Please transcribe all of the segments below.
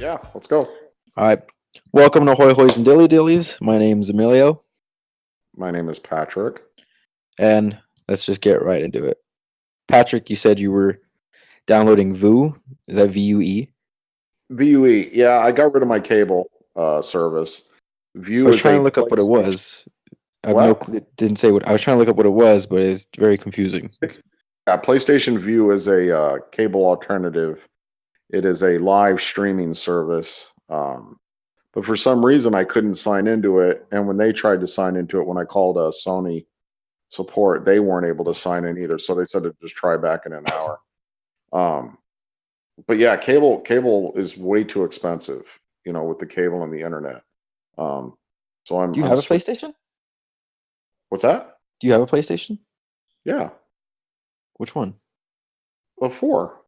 Yeah, let's go. All right. Welcome to Hoy Hoys and Dillies. My name's Emilio, My name is Patrick. and let's just get right into it. Patrick, you said you were downloading Vue. Is that VUE? VUE. Yeah, I got rid of my cable service. I Vue was is trying a to look up what it PlayStation. was. What? It didn't say what I was trying to look up what it was, but it's very confusing. Yeah, PlayStation Vue is a cable alternative. It is a live streaming service. But for some reason, I couldn't sign into it. And when they tried to sign into it, when I called Sony support, they weren't able to sign in either. So they said to just try back in an hour. But yeah, cable is way too expensive, with the cable and the internet. So I'm. Do you have a PlayStation? What's that? Do you have a PlayStation? Yeah, Which one? a 4.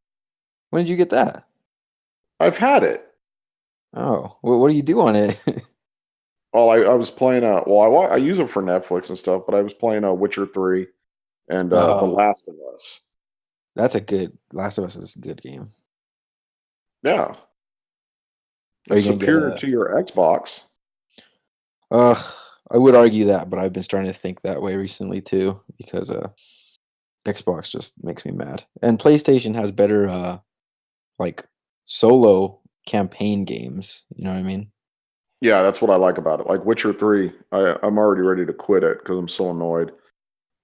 When did you get that? I've had it. Oh, what do you do on it? Oh, I was playing I use it for Netflix and stuff, but I was playing Witcher 3 and The Oh, Last of Us. that's a good. Last of Us is a good game. Yeah, Are it's you gonna get superior a? to your Xbox. I would argue that, but I've been starting to think that way recently too, because Xbox just makes me mad. And PlayStation has better like solo campaign games. You know what I mean? Yeah, that's what I like about it. Like Witcher 3, I'm already ready to quit it because I'm so annoyed.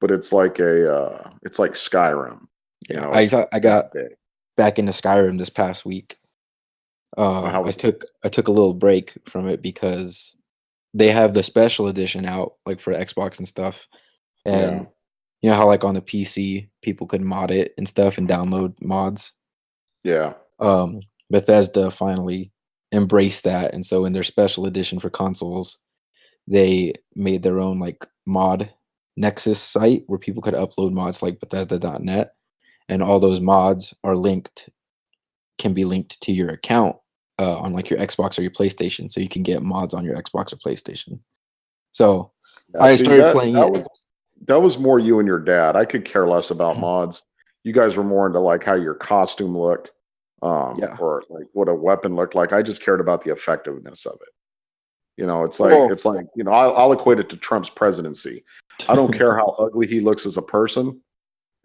But it's like Skyrim. Yeah, It's I that got big. back into Skyrim this past week. How I was took a little break from it because they have the special edition out like for Xbox and stuff. Yeah, And you know how like on the PC people could mod it and stuff and download mods. yeah, Bethesda finally embraced that, and so in their special edition for consoles, they made their own like mod Nexus site where people could upload mods like Bethesda.net, and all those mods are can be linked to your account on like your Xbox or your PlayStation, so you can get mods on your Xbox or PlayStation. So yeah. I See, started playing it. that was more you and your dad. I could care less about mods. You guys were more into like how your costume looked, Yeah. or like what a weapon looked like. I just cared about the effectiveness of it. Well, It's like I'll equate it to Trump's presidency. I don't care how ugly he looks as a person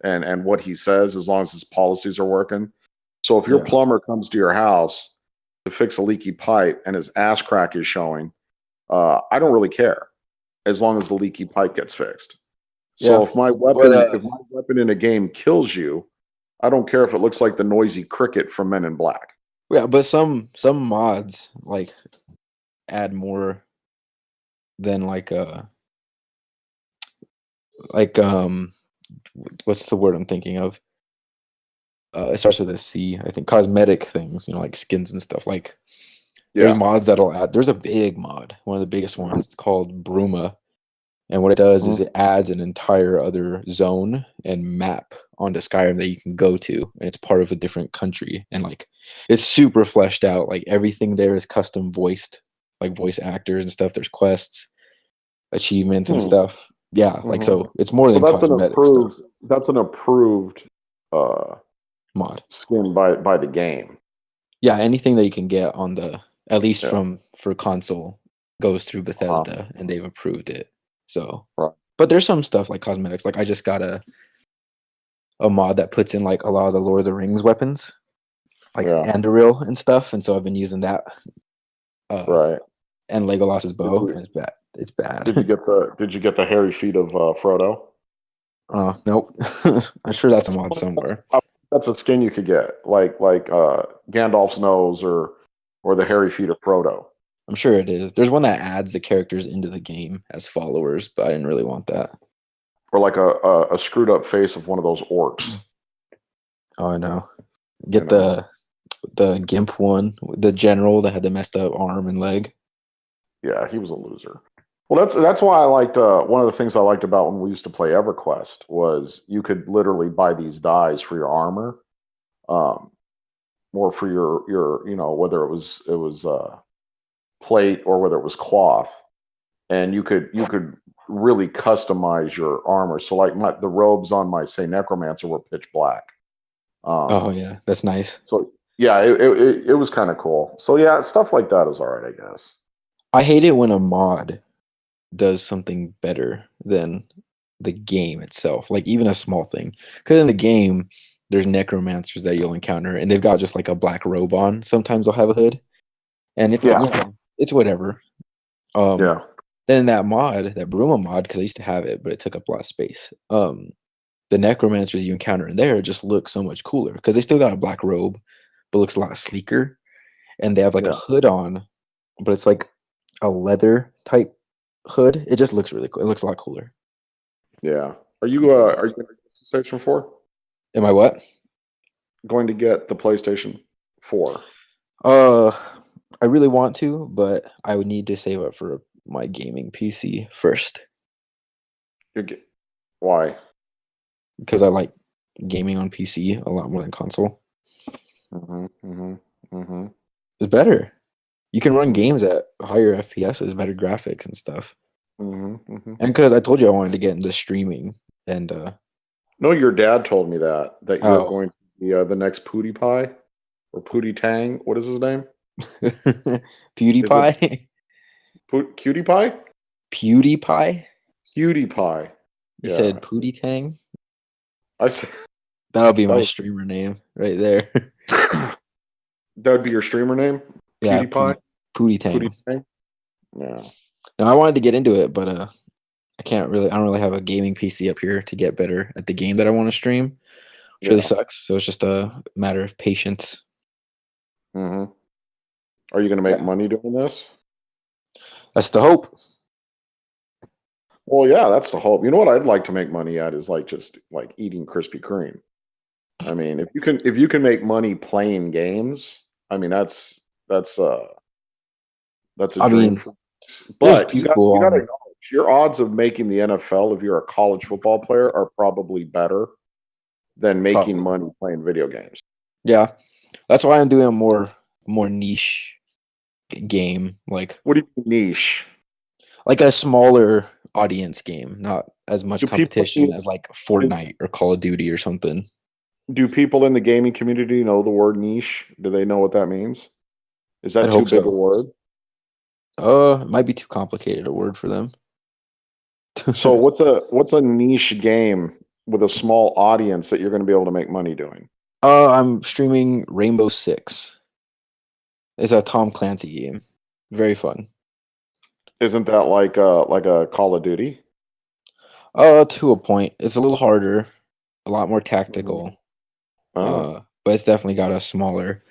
and what he says, as long as his policies are working. So if your yeah. plumber comes to your house to fix a leaky pipe and his ass crack is showing, I don't really care as long as the leaky pipe gets fixed. So Yeah. But if my weapon in a game kills you, I don't care if it looks like the noisy cricket from Men in Black. yeah, but some mods like add more than like what's the word I'm thinking of? It starts with a C. I think cosmetic things, like skins and stuff. Like there's Yeah. mods that'll add. There's a big mod, one of the biggest ones. It's called Bruma, and what it does is Mhm. it adds an entire other zone and map onto Skyrim that you can go to, and it's part of a different country, and like it's super fleshed out. Like everything there is custom voiced, like voice actors and stuff. There's quests, achievements, and Hmm. stuff. Yeah, like Mhm. so it's more So than cosmetic stuff. that's an approved uh, Mod. skin by the game. Yeah, anything that you can get on the at least Yeah. for console goes through Uh-huh. Bethesda and they've approved it. So, Right. but there's some stuff like cosmetics. Like I just got a mod that puts in like a lot of the Lord of the Rings weapons, like Yeah. Anduril and stuff, and so I've been using that. Right. And Legolas's Did bow, and you it's bad. It's did you bad. get the hairy feet of Frodo? Nope. I'm sure that's a mod That's somewhere. that's a skin you could get, like Gandalf's nose or the hairy feet of Frodo, I'm sure it is. There's one that adds the characters into the game as followers, but I didn't really want that. or like a screwed up face of one of those orcs. Oh, I know. You Get know. the Gimp one, the general that had the messed up arm and leg. Yeah, he was a loser. Well, that's why I liked one of the things I liked about when we used to play EverQuest was you could literally buy these dyes for your armor, um, or for your whether it was plate or whether it was cloth, and you could really customize your armor. So like the robes on my say necromancer were pitch black. Oh Um, yeah, that's nice. so yeah, it was kind of cool. So yeah, stuff like that is all right, I guess. I hate it when a mod does something better than the game itself, like even a small thing. Because in the game, there's necromancers that you'll encounter, and they've got just like a black robe on. Sometimes they'll have a hood, and it's Yeah, it's whatever. yeah, Then that mod, that Bruma mod, because I used to have it, but it took up a lot of space. The necromancers you encounter in there just look so much cooler because they still got a black robe, but looks a lot sleeker, and they have like a yeah, hood on, but it's like a leather type hood. It just looks really cool. It looks a lot cooler. yeah. So, Are you going to get the PlayStation 4? am I what? Going to get the PlayStation 4? Uh, I really want to, but I would need to save up for my gaming PC first You get why? because I like gaming on PC a lot more than console. Mm-hmm, mm-hmm, mm-hmm, It's better. You can run mm-hmm, games at higher FPSs, better graphics and stuff. mm-hmm, mm-hmm. And because I told you I wanted to get into streaming, and No, your dad told me that you're oh, going to be the next PewDiePie or Pootie Tang. What is his name? Is it PewDiePie, Cutie Pie? PewDiePie. Cutie Pie. You Yeah, said Pootie Tang. I said That'll be that my was streamer name right there. that would be your streamer name, Yeah, PewDiePie, Pootie Pootie Tang. Tang. Yeah, Now I wanted to get into it, but I can't really. I don't really have a gaming PC up here to get better at the game that I want to stream, which really yeah. sucks. So it's just a matter of patience. Mm-hmm. Are you going to make Yeah, money doing this? that's the hope. Well, yeah, that's the hope. You know what I'd like to make money at is like just like eating Krispy Kreme. I mean, if you can make money playing games, I mean that's a I dream mean, for us. there's But people you got to on. acknowledge your odds of making the NFL if you're a college football player are probably better than making Probably. money playing video games. Yeah, that's why I'm doing a more niche game, What do you mean niche? like a smaller audience game, not as much Do people competition as like Fortnite or Call of Duty or something. do people in the gaming community know the word niche? Do they know what that means? Is I'd that too hope big a so. word? It might be too complicated a word for them. So what's a niche game with a small audience that you're going to be able to make money doing? I'm streaming Rainbow Six. It's a Tom Clancy game. Very fun. Isn't that like a Call of Duty? To a point. It's a little harder, a lot more Mhm. tactical. Oh, But it's definitely got a smaller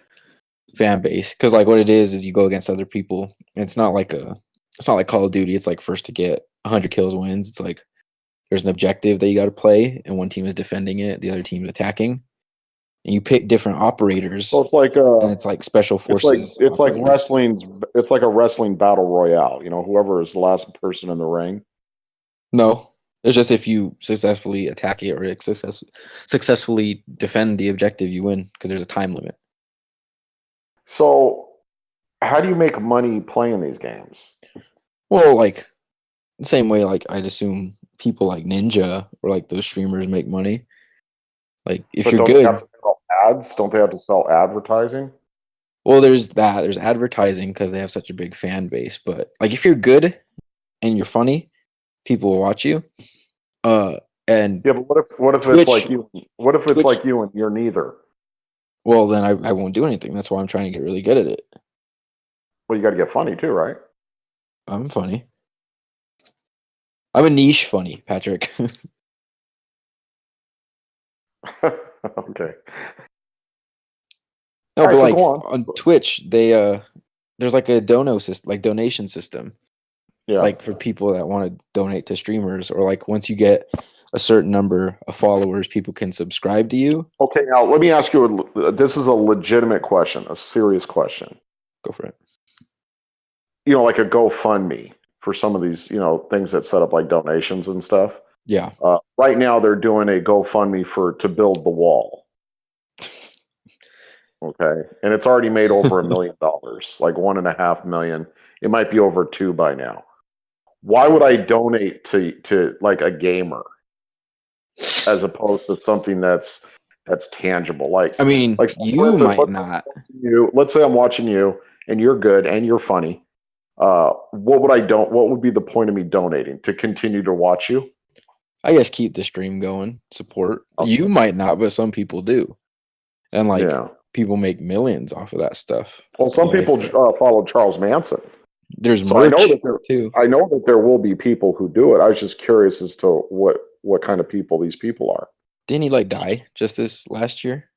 fan base. Because like what it is you go against other people. And it's not like Call of Duty. It's like first to get 100 kills wins. It's like there's an objective that you got to play, and one team is defending it, the other team is attacking. And you pick different so operators, and it's like special forces it's like operators. it's like a wrestling battle royale. You know, whoever is the last person in the ring. No, it's just if you successfully attack it or successfully defend the objective, you win because there's a time limit. So how do you make money playing these games? Well, like the same way, like I'd assume people like Ninja or like those streamers make money. Like if But you're don't they have good, to sell ads? Don't they have to sell advertising? well, there's that. There's advertising because they have such a big fan base. But like if you're good and you're funny, people will watch you. Uh, and Yeah, but what if it's Twitch, like you? What if it's Twitch. like you and you're neither? Well, then I won't do anything. That's why I'm trying to get really good at it. Well, you got to get funny too, right? I'm funny. I'm a niche funny, Patrick. Okay. No, All but right, so like go on. on Twitch, they there's like a donation system, Yeah. like for people that want to donate to streamers, or like once you get a certain number of followers, people can subscribe to you. Okay, now let me ask you this is a legitimate question, a serious question. Go for it. You know, like a GoFundMe for some of these, you know, things that set up like donations and stuff. Yeah. Right now, they're doing a GoFundMe to build the wall. Okay, and it's already made over $1 million, like 1.5 million. It might be over two by now. Why would I donate to like a gamer as opposed to something that's tangible. Like I mean, like for you instance, might not. let's say I'm watching you and you're good and you're funny. What would be the point of me donating to continue to watch you? I guess keep the stream going, support. You Okay. might not, but some people do. And like Yeah. people make millions off of that stuff. Well, some Like people follow Charles Manson, there's so I know merch that there. too. I know that there will be people who do it. I was just curious as to what kind of people these people are. Didn't he like die just this last year?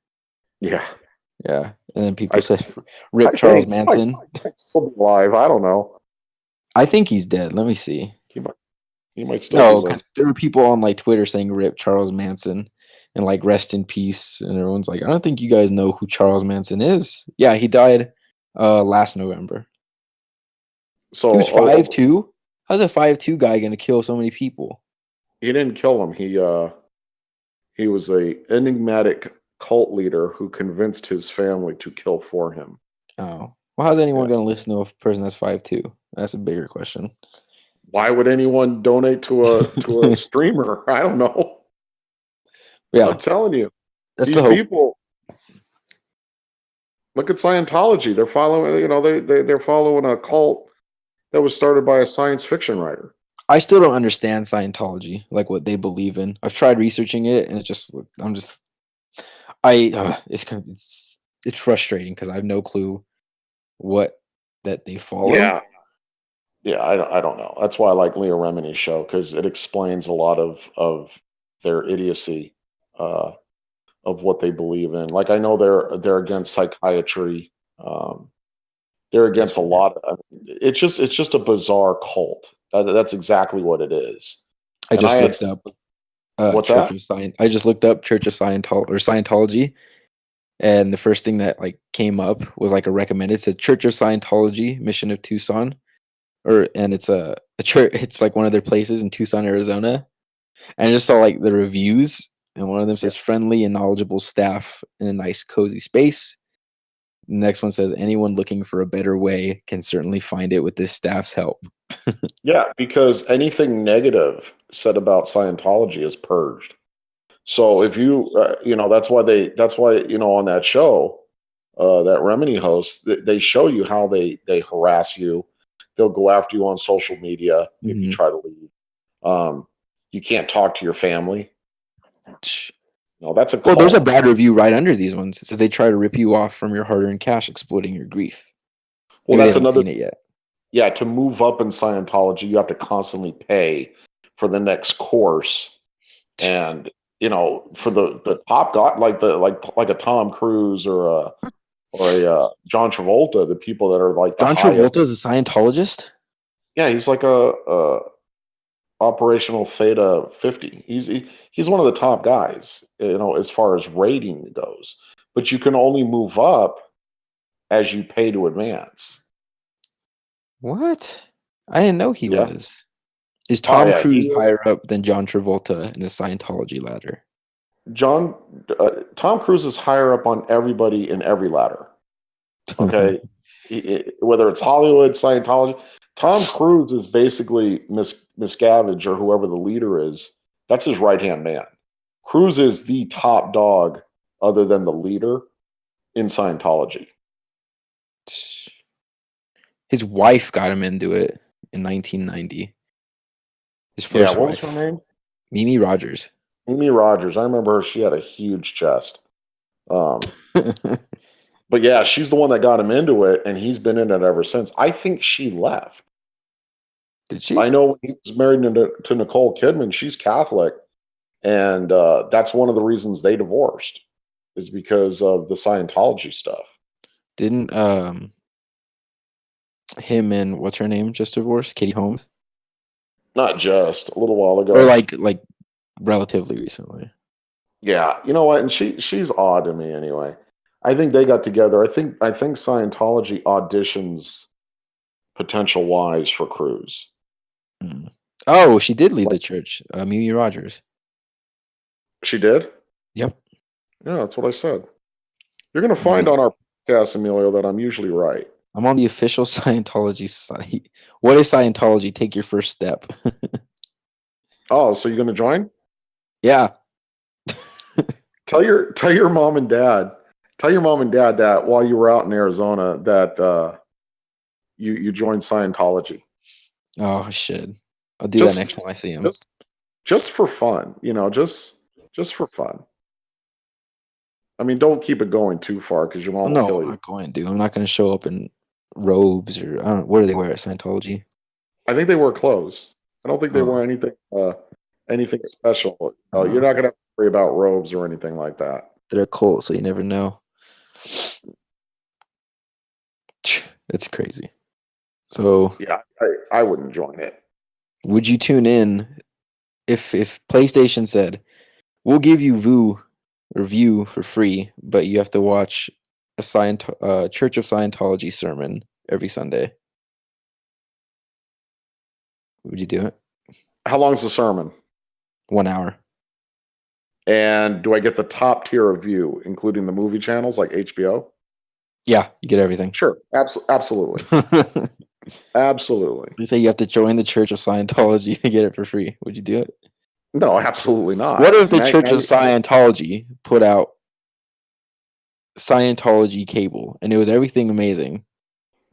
Yeah, Yeah. And then people I said I rip Charles think Manson. he might still be alive. I don't know. I think he's dead. Let me see. He might he might still be No, living. because there were people on like Twitter saying rip Charles Manson and like rest in peace. And everyone's like, I don't think you guys know who Charles Manson is. Yeah, he died last November. So He was 5'2". How's a 5'2" guy gonna kill so many people? he didn't kill him. He was a enigmatic cult leader who convinced his family to kill for him. Oh. Well, how's anyone Yeah. gonna listen to a person that's 5'2"? That's a bigger question. Why would anyone donate to a streamer? I don't know. Yeah, I'm telling you, that's the these hope. people. Look at Scientology. They're following. They're following a cult that was started by a science fiction writer. I still don't understand Scientology, like what they believe in. I've tried researching it, and it's frustrating because I have no clue what that they follow. Yeah. I don't know. That's why I like Leah Remini's show because it explains a lot of their idiocy of what they believe in. Like I know they're against psychiatry. They're against a lot. It's just a bizarre cult. That's exactly what it is. I And I just had looked up what's Church that? of Scient. I just looked up Church of Scientology, and the first thing that like came up was like a recommended. It said Church of Scientology, Mission of Tucson, and it's a church. It's like one of their places in Tucson, Arizona. And I just saw like the reviews, and one of them says friendly and knowledgeable staff in a nice, cozy space. The next one says anyone looking for a better way can certainly find it with this staff's help. Yeah, because anything negative said about Scientology is purged. So if that's why on that show, that Remini host, they show you how they harass you. They'll go after you on social media if you Mhm. try to leave. You can't talk to your family. No, that's a Well, there's a cult. bad review right under these ones. It says they try to rip you off from your hard-earned cash, exploiting your grief. Well, Maybe they that's haven't another. seen it yet. Yeah, to move up in Scientology, you have to constantly pay for the next course, and for the top guy, like a Tom Cruise or a John Travolta, the people that are like the John highest. Travolta is a Scientologist. Yeah, he's like a operational Theta 50. He's one of the top guys, as far as rating goes. But you can only move up as you pay to advance. What? I didn't know he Yeah. was. Is Oh Tom yeah. Cruise higher up than John Travolta in the Scientology ladder? John Tom Cruise is higher up on everybody in every ladder. Okay, whether it's Hollywood, Scientology, Tom Cruise is basically Miscavige or whoever the leader is. That's his right hand man. Cruise is the top dog, other than the leader, in Scientology. His wife got him into it in 1990. His Yeah, first what was her wife, name? Mimi Rogers. Amy Rogers. I remember her. She had a huge chest. But yeah, she's the one that got him into it, and he's been in it ever since. I think she left. Did she? I know when he was married to Nicole Kidman, she's Catholic, and that's one of the reasons they divorced, is because of the Scientology stuff. Didn't him and what's her name just divorced? Katie Holmes? Not just a little while ago, Or like relatively recently. Yeah, you know what? And she's odd to me anyway. I think they got together. I think Scientology auditions potential wives for Cruise. Hmm. Oh, she did leave the church. Mimi Rogers. She did? Yep. Yeah, that's what I said. You're going to find on our podcast, Emilio, that I'm usually right. I'm on the official Scientology site. What is Scientology? Take your first step. Oh, so you're going to join? Yeah. Tell your mom and dad. Tell your mom and dad that while you were out in Arizona that you joined Scientology. Oh shit! I'll do that Just next time I see him. just for fun, just for fun. I mean, don't keep it going too far because your mom will No, kill I'm you. not going to. I'm not going to show up in robes or I don't. What do they wear at Scientology? I think they wear clothes. I don't think they Oh, wear anything special. You're uh, not gonna have to worry about robes or anything like that. they're a cult, so you never know. It's crazy. So, Yeah, I wouldn't join it. would you tune in if PlayStation said, "We'll give you View for free, but you have to watch a Church of Scientology sermon every Sunday"? Would you do it? How long's the sermon? 1 hour. And do I get the top tier of view, including the movie channels like HBO? Yeah, you get everything. Sure, absolutely, absolutely. They say you have to join the Church of Scientology to get it for free. Would you do it? No, absolutely not. What if the Now, Church of Scientology put out Scientology cable and it was everything amazing?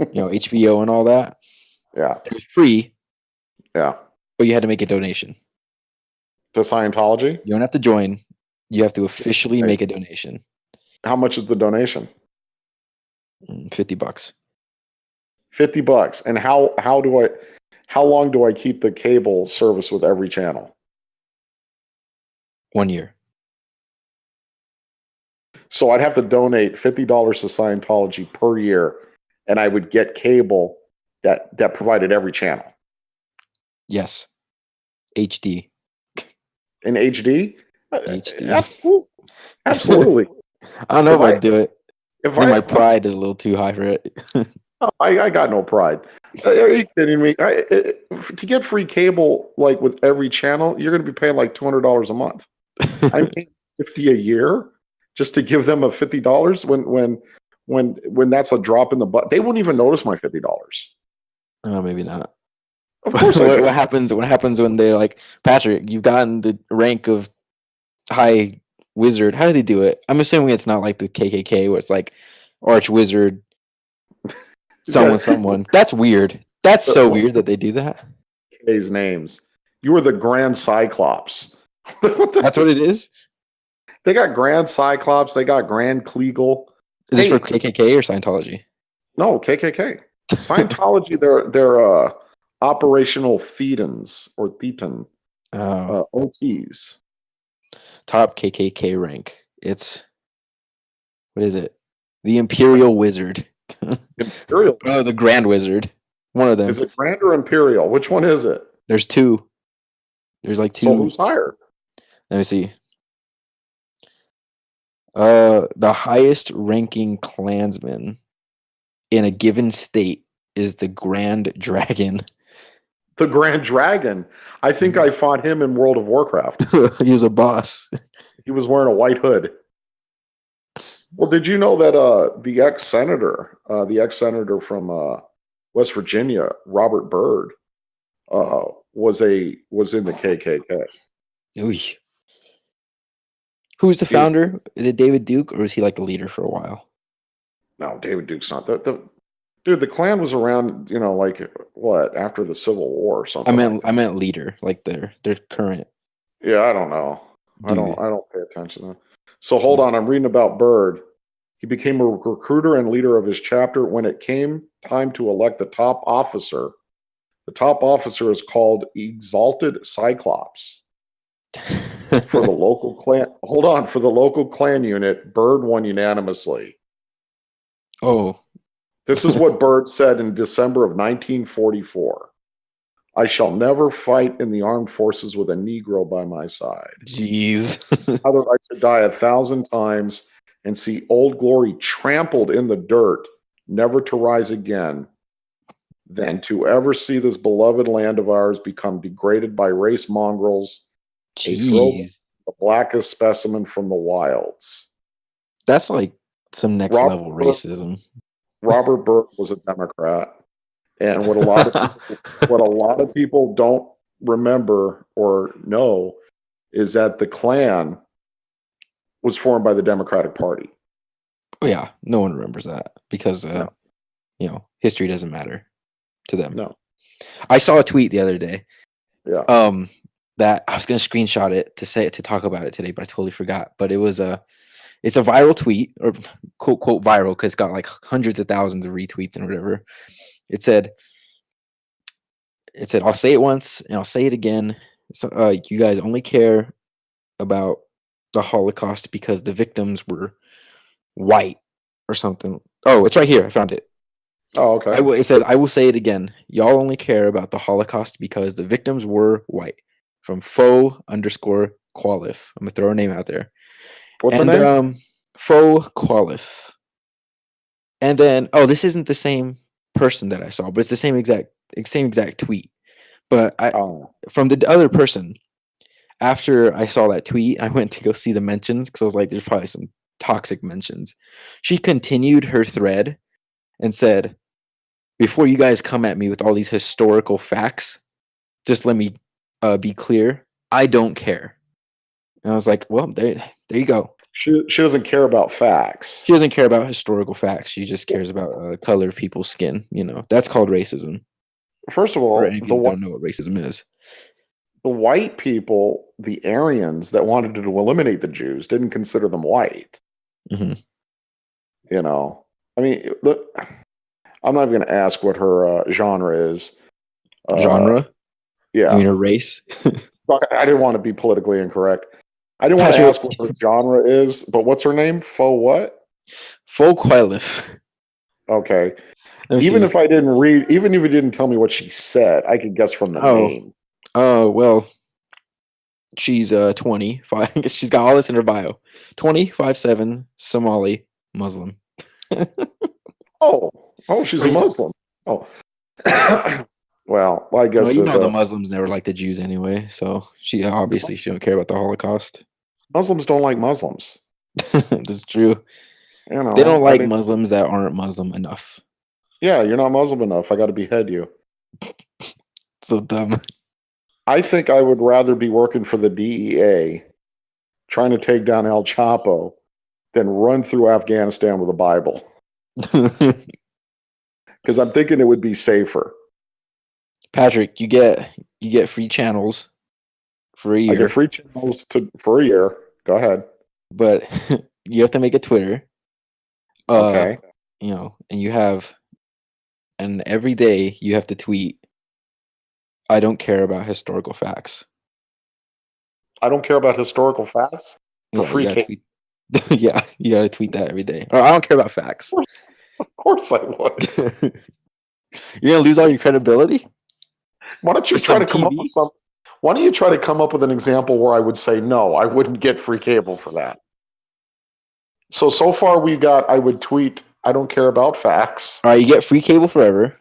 HBO and all that. yeah, It was free, yeah. but you had to make a donation. To Scientology, You don't have to join. You have to officially make a donation. how much is the donation? $50. $50. And how long do I keep the cable service with every channel? 1 year. So I'd have to donate $50 to Scientology per year, and I would get cable that provided every channel Yes. HD. in HD. HD. Absolutely, absolutely. I don't know if I'd do it. I If think my pride is a little too high for it. I got no pride. Are you kidding me? To get free cable, like with every channel, you're going to be paying like $200 a month. I'm paying 50 a year just to give them a $50 when that's a drop in the butt. They wouldn't even notice my $50. Oh, maybe not. Of course, What happens? What happens when they're like, Patrick, you've gotten the rank of high wizard? How do they do it? I'm assuming it's not like the KKK where it's like arch wizard, someone. That's weird. That's so weird that they do that. His names. You were the Grand Cyclops. That's what it is. They got Grand Cyclops. They got Grand Kleagle. Is this for KKK or Scientology? No, KKK. Scientology. They're operational thetans or thetan OTs. Top KKK rank. It's what is it? The Imperial Wizard. Imperial. Oh, the Grand Wizard. One of them. Is it Grand or Imperial? Which one is it? There's two. There's like two. So who's higher? Let me see. The highest ranking Klansman in a given state is the Grand Dragon. The Grand Dragon. I think I fought him in World of Warcraft. He was a boss. He was wearing a white hood. Well, did you know that the ex-senator from West Virginia, Robert Byrd, was in the KKK? Oy. Who's the founder? Is it David Duke, or is he like the leader for a while? No, David Duke's not. Dude, the Klan was around, like what, after the Civil War or something. I meant leader, like their current. Yeah, I don't know. Dude. I don't pay attention to that. So hold on, I'm reading about Byrd. He became a recruiter and leader of his chapter when it came time to elect the top officer. The top officer is called Exalted Cyclops. For the local clan, for the local clan unit, Byrd won unanimously. Oh. This is what Byrd said in December of 1944. I shall never fight in the armed forces with a Negro by my side. Jeez. Rather, I should die 1,000 times and see Old Glory trampled in the dirt, never to rise again, than to ever see this beloved land of ours become degraded by race mongrels, the blackest specimen from the wilds. That's like some next level racism. Robert Byrd was a Democrat, and what a lot of people don't remember or know is that the Klan was formed by the Democratic Party. Oh yeah, no one remembers that because No. history doesn't matter to them. No. I saw a tweet the other day. Yeah. That I was gonna screenshot it to talk about it today, but I totally forgot. But it's a viral tweet, or quote viral, because it's got like hundreds of thousands of retweets and whatever. It said, I'll say it once and I'll say it again. So, you guys only care about the Holocaust because the victims were white or something. Oh, it's right here. I found it. Oh, okay. It says, I will say it again. Y'all only care about the Holocaust because the victims were white. From faux _ qualif. I'm gonna throw her name out there. What's her name? Faux qualif. And then, this isn't the same person that I saw, but it's the same exact tweet. But from the other person, after I saw that tweet, I went to go see the mentions because I was like, there's probably some toxic mentions. She continued her thread and said, before you guys come at me with all these historical facts, just let me be clear. I don't care. And I was like, well, there you go. She doesn't care about facts. She doesn't care about historical facts. She just cares about color of people's skin. That's called racism. First of all, people don't know what racism is. The white people, the Aryans that wanted to eliminate the Jews, didn't consider them white. Mm-hmm. I mean, look, I'm not even going to ask what her genre is. Genre? Yeah. You mean her race? I didn't want to be politically incorrect. I didn't want to ask what her genre is, but what's her name? Faux what? Faux qualif. Okay. Even if I didn't read, even if you didn't tell me what she said, I could guess from the name. Oh, well, she's 25. I guess she's got all this in her bio. 5'7", Somali, Muslim. Oh, she's a Muslim. Oh. Well, I guess the Muslims never like the Jews anyway, so she don't care about the Holocaust. Muslims don't like Muslims. That's true. They don't like Muslims that aren't Muslim enough. Yeah, you're not Muslim enough. I got to behead you. So dumb. I think I would rather be working for the DEA, trying to take down El Chapo, than run through Afghanistan with a Bible. Because I'm thinking it would be safer. Patrick, you get free channels for a year. I get free channels for a year. Go ahead. But you have to make a Twitter. Okay. And every day you have to tweet, I don't care about historical facts. I don't care about historical facts? For free tweet. Yeah, you gotta tweet that every day. Or I don't care about facts. Of course I would. You're gonna lose all your credibility? Why don't you try to come up with Why don't you try to come up with an example where I would say no, I wouldn't get free cable for that? So far we got, I would tweet, I don't care about facts. All right, you get free cable forever.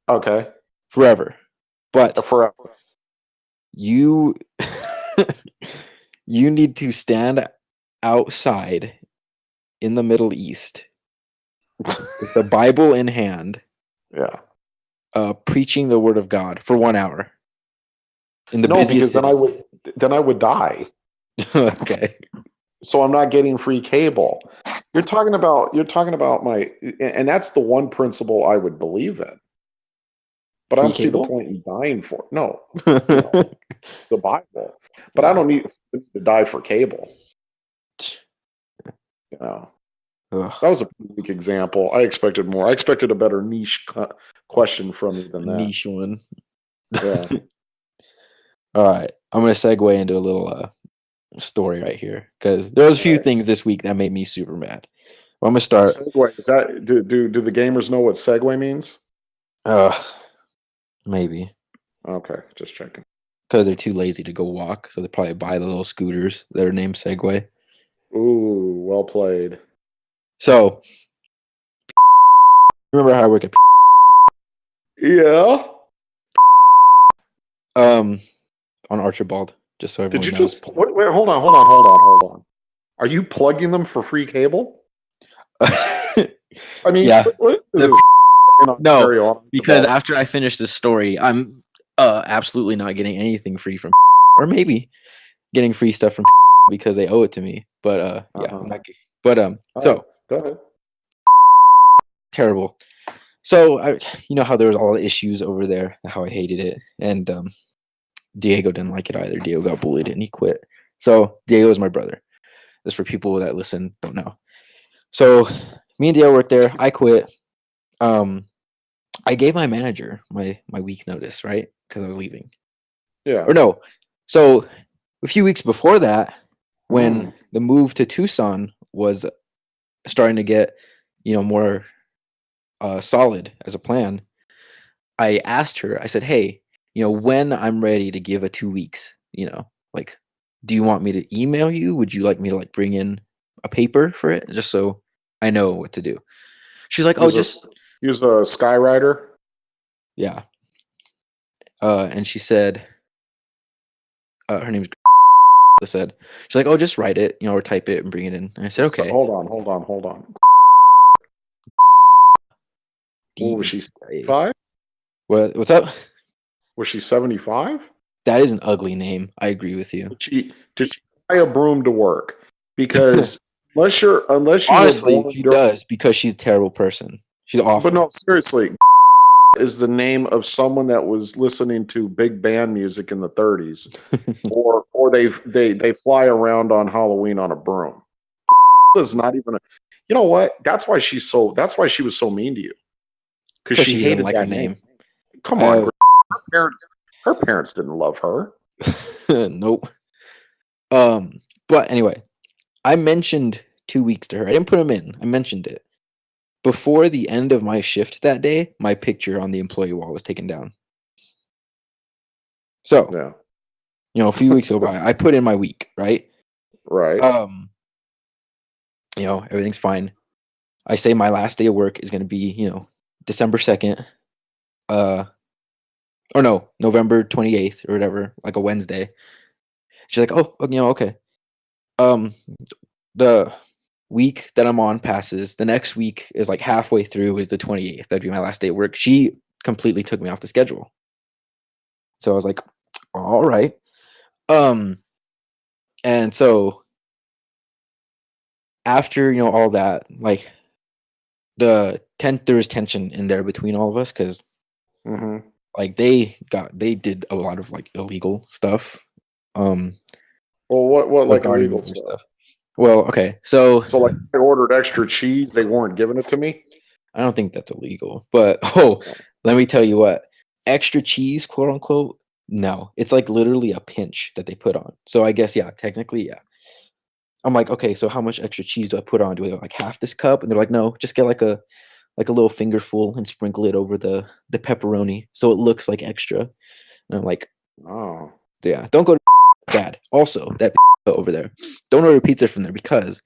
Okay. Forever. But forever. You need to stand outside in the Middle East with the Bible in hand. Yeah. Preaching the word of God for 1 hour. Because then I would die. Okay. So I'm not getting free cable. You're talking about and that's the one principle I would believe in. But I don't see the point in dying for it. No. The Bible. But I don't need to die for cable. That was a pretty weak example. I expected more. I expected a better niche question from you than that. Niche one. Yeah. All right. I'm going to segue into a little story right here because there was a few things this week that made me super mad. Well, I'm going to start. Segue. Is that do the gamers know what segue means? Maybe. Okay, just checking. Because they're too lazy to go walk, so they probably buy the little scooters that are named Segway. Ooh, well played. So, remember how I work at? Yeah. On Archibald, just so everyone knows. Just wait? Hold on. Are you plugging them for free cable? I mean, yeah. What is no, because after I finish this story, I'm absolutely not getting anything free from, or maybe getting free stuff from. because they owe it to me. But yeah, Uh-huh. I'm not. But All so right, go ahead. terrible. So you know how there was all the issues over there, how I hated it, and Diego didn't like it either. Diego got bullied and he quit. So Diego is my brother. Just for people that listen don't know. So me and Diego worked there. I quit. I gave my manager my week notice, right? Because I was leaving. Yeah. Or no. So a few weeks before that, when Mm. the move to Tucson was starting to get, more solid as a plan, I asked her, I said, hey, when I'm ready to give a 2 weeks, like, do you want me to email you? Would you like me to like bring in a paper for it just so I know what to do? She's like, oh, Use a just, use a Skyrider. yeah. And she said, her name's said, she's like, oh, just write it, or type it and bring it in. And I said, So, okay. hold on. What was she, D-E-A. 5? What's up? Was she 75? That is an ugly name. I agree with you. Did she buy a broom to work? Because unless you were Honestly, born she during, does because she's a terrible person. She's but awful. no, seriously, is the name of someone that was listening to big band music in the 30s, or they fly around on Halloween on a broom. Is not even a, you know what? That's why she was so mean to you, because Because she she didn't hated like her that name. name. Come on, her parents didn't love her. Nope. But anyway, I mentioned 2 weeks to her. I didn't put them in. I mentioned it. Before the end of my shift that day, my picture on the employee wall was taken down. So, Yeah, a few weeks go by. I put in my week, right? right. Everything's fine. I say my last day of work is going to be, December 2nd. Or no, November 28th or whatever, like a Wednesday. She's like, "Oh, okay." Um the week that I'm on passes. The next week is like halfway through is the 28th. That'd be my last day at work. She completely took me off the schedule. So I was like, "All right." Um and so after, all that, like there was tension in there between all of us cuz Hmm. like they did a lot of like illegal stuff um Well, what like regarding illegal their stuff? stuff. Well, okay. So So, like, I ordered extra cheese, they weren't giving it to me. I don't think that's illegal, but let me tell you what, extra cheese, quote unquote, no, it's like literally a pinch that they put on. So I guess yeah, technically yeah. I'm like, okay, so how much extra cheese do I put on? Do I like half this cup? And they're like, no, just get like a little fingerful and sprinkle it over the pepperoni so it looks like extra. And I'm like, Oh, yeah, don't go to bad. Also, that over there, don't order pizza from there because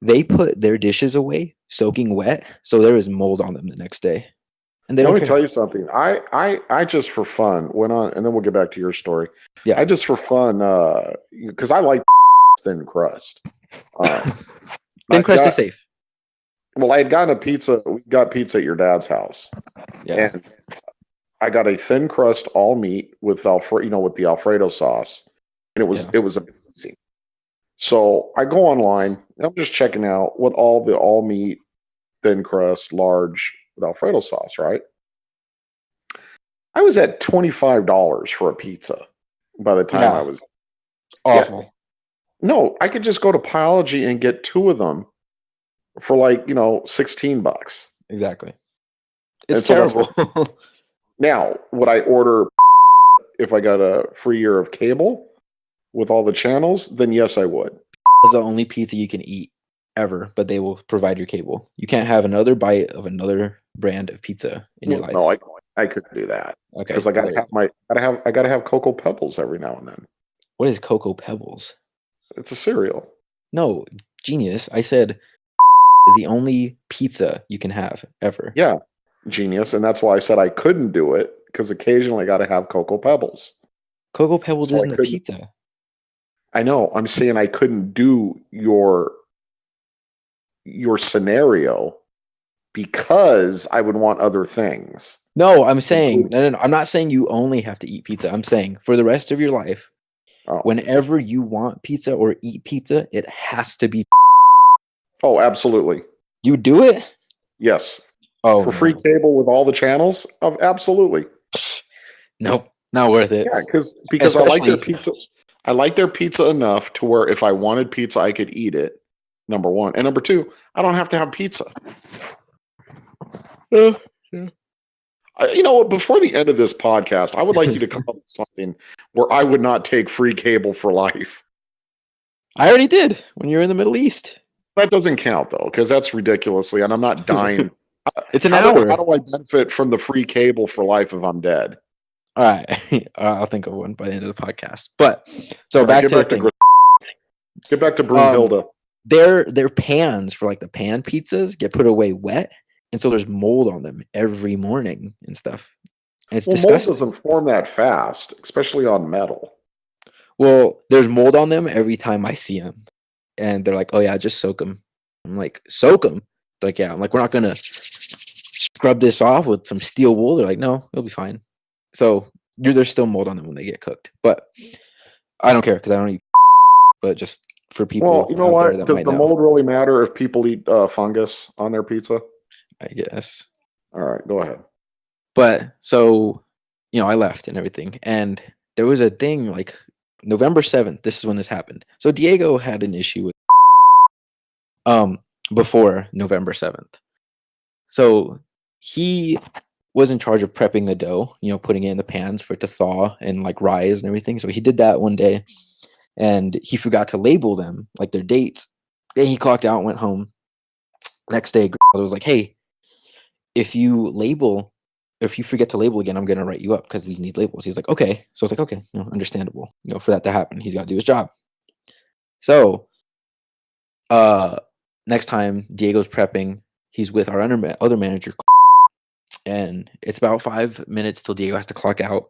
they put their dishes away soaking wet, so there is mold on them the next day, and they let don't me care. tell you something. I just for fun went on, and then we'll get back to your story. Yeah. I just for fun, because I like thin crust. Thin I crust is got safe. well, I had gotten a pizza. We got pizza at your dad's house, Yeah. and I got a thin crust all meat with with the Alfredo sauce, and Yeah. it was amazing. So I go online and I'm just checking out what all meat thin crust large with Alfredo sauce. Right, I was at $25 for a pizza by the time I Yeah. was. Yeah, Awful. no, I could just go to Piology and get two of them for like $16. Exactly. It's And so that's terrible. what. Now, would I order if I got a free year of cable with all the channels? Then yes, I would. It's the only pizza you can eat ever, but they will provide your cable. You can't have another bite of another brand of pizza in your No, life. I couldn't do that because Okay. I Well, gotta there you have go. I gotta have Cocoa Pebbles every now and then. What is Cocoa Pebbles? It's a cereal. No, genius. I said is the only pizza you can have ever. Yeah, genius, and that's why I said I couldn't do it because occasionally I got to have Cocoa Pebbles. Cocoa Pebbles So I isn't a couldn't. pizza. I know. I'm saying I couldn't do your scenario because I would want other things, No, I'm saying including. no. I'm not saying you only have to eat pizza. I'm saying for the rest of your life, Oh, Whenever you want pizza or eat pizza, it has to be. oh, absolutely. You do it? Yes. Oh For free no, cable with all the channels? Absolutely. nope, not worth it. Yeah, because I like their Especially, pizza. I like their pizza enough to where if I wanted pizza, I could eat it. Number one, and number two, I don't have to have pizza. yeah. You know what? Before the end of this podcast, I would like you to come up with something where I would not take free cable for life. I already did when you're in the Middle East. That doesn't count though, because that's ridiculously, and I'm not dying. It's an How hour. do I benefit from the free cable for life if I'm dead? All right, I'll think of one by the end of the podcast. But so All right, back to the thing. get back to Um, Broomhilda. their pans for like the pan pizzas get put away wet, and so there's mold on them every morning and stuff. And it's Well, mold disgusting. doesn't form that fast, especially on metal. Well, there's mold on them every time I see them, and they're like, "Oh yeah, just soak them." I'm like, "Soak them?" Like, yeah. I'm like, "We're not gonna scrub this off with some steel wool." They're like, "No, it'll be fine." So there's still mold on them when they get cooked, but I don't care because I don't eat. But just for Well, people you know out there what? that Does might the know, mold really matter if people eat fungus on their pizza? I guess. All right, go ahead. But so, I left and everything, and there was a thing like November 7th. This is when this happened. So Diego had an issue with um before November 7th. So he was in charge of prepping the dough, putting it in the pans for it to thaw and like rise and everything. So he did that one day, and he forgot to label them, like their dates. Then he clocked out and went home. Next day, grandmother was like, "Hey, if you label, if you forget to label again, I'm gonna write you up because these need labels." He's like, "Okay." So I was like, "Okay, understandable. For that to happen, he's got to do his job." So, uh, next time Diego's prepping, he's with our other manager, and it's about 5 minutes till Diego has to clock out.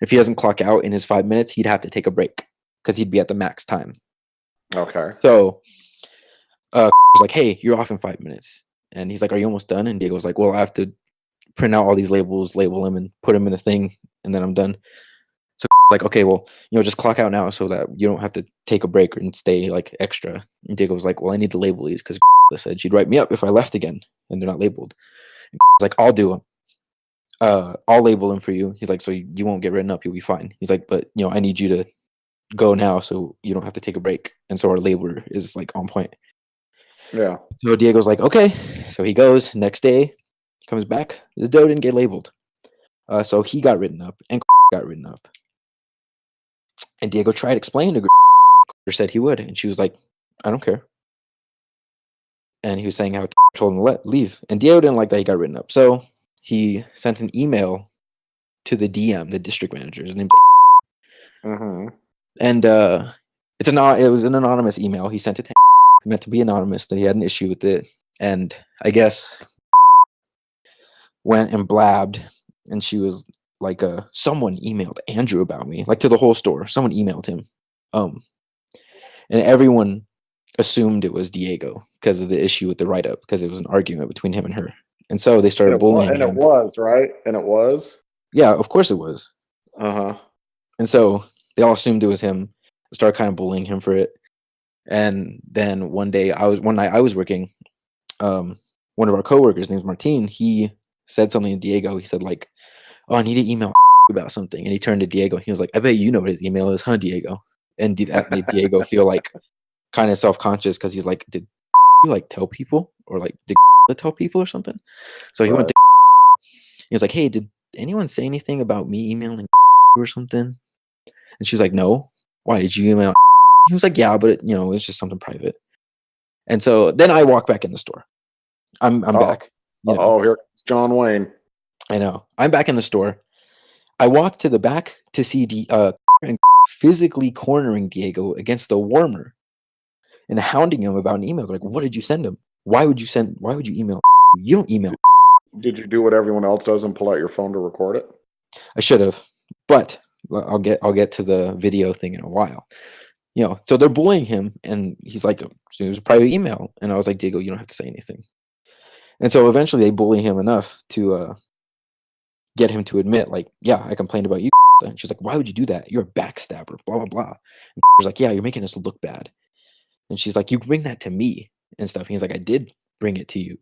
If he doesn't clock out in his 5 minutes, he'd have to take a break because he'd be at the max time. Okay. So, was like, "Hey, you're off in 5 minutes," and he's like, "Are you almost done?" And Diego's like, "Well, I have to print out all these labels, label them, and put them in the thing, and then I'm done." So like, "Okay, well, just clock out now so that you don't have to take a break and stay like extra." And Diego was like, "Well, I need to label these because said she'd write me up if I left again and they're not labeled." And like, "I'll do them. I'll label them for you." He's like, "So you won't get written up. You'll be fine." He's like, "But I need you to go now so you don't have to take a break." And so our labeler is like on point. Yeah. So Diego's like, "Okay." So he goes. Next day, comes back. The dough didn't get labeled. So he got written up and got written up. And Diego tried explaining to her, said he would, and she was like, "I don't care." And he was saying how told him to leave. And Diego didn't like that he got written up. So he sent an email to the DM, the district manager. His name, Mm-hmm. and it was an anonymous email. He sent it to meant to be anonymous, that he had an issue with it. And I guess went and blabbed, and she was like, someone emailed Andrew about me, like to the whole store. Someone emailed him. And everyone assumed it was Diego because of the issue with the write up, because it was an argument between him and her. And so they started bullying And it him. was, right? And it was. Yeah, of course it was. Uh-huh. And so they all assumed it was him, started kind of bullying him for it. And then one night I was working, one of our coworkers, named Martin, he said something to Diego. He said like, "Oh, I need to email about something." And he turned to Diego and he was like, "I bet you know what his email is, huh, Diego?" And that made Diego feel like kind of self-conscious, because he's like, "Did you like tell people, or like did tell people or something?" So he went to, he was like, "Hey, did anyone say anything about me emailing or something?" And she's like, "No. Why did you email?" He was like, "Yeah, but it's just something private." And so then I walk back in the store. I'm back. Oh, here comes John Wayne. I know. I'm back in the store. I walk to the back to see and physically cornering Diego against the warmer and hounding him about an email. They're like, "What did you send him? Why would you email? You don't email." Did you do what everyone else does and pull out your phone to record it? I should have, but I'll get to the video thing in a while. So they're bullying him, and he's like, "It was a private email." And I was like, "Diego, you don't have to say anything." And so eventually they bully him enough to get him to admit, like, "Yeah, I complained about you And she's like, why would you do that? You're a backstabber, blah, blah, blah. And he's like, yeah, you're making us look bad. And she's like, you bring that to me and stuff. And he's like, I did bring it to you,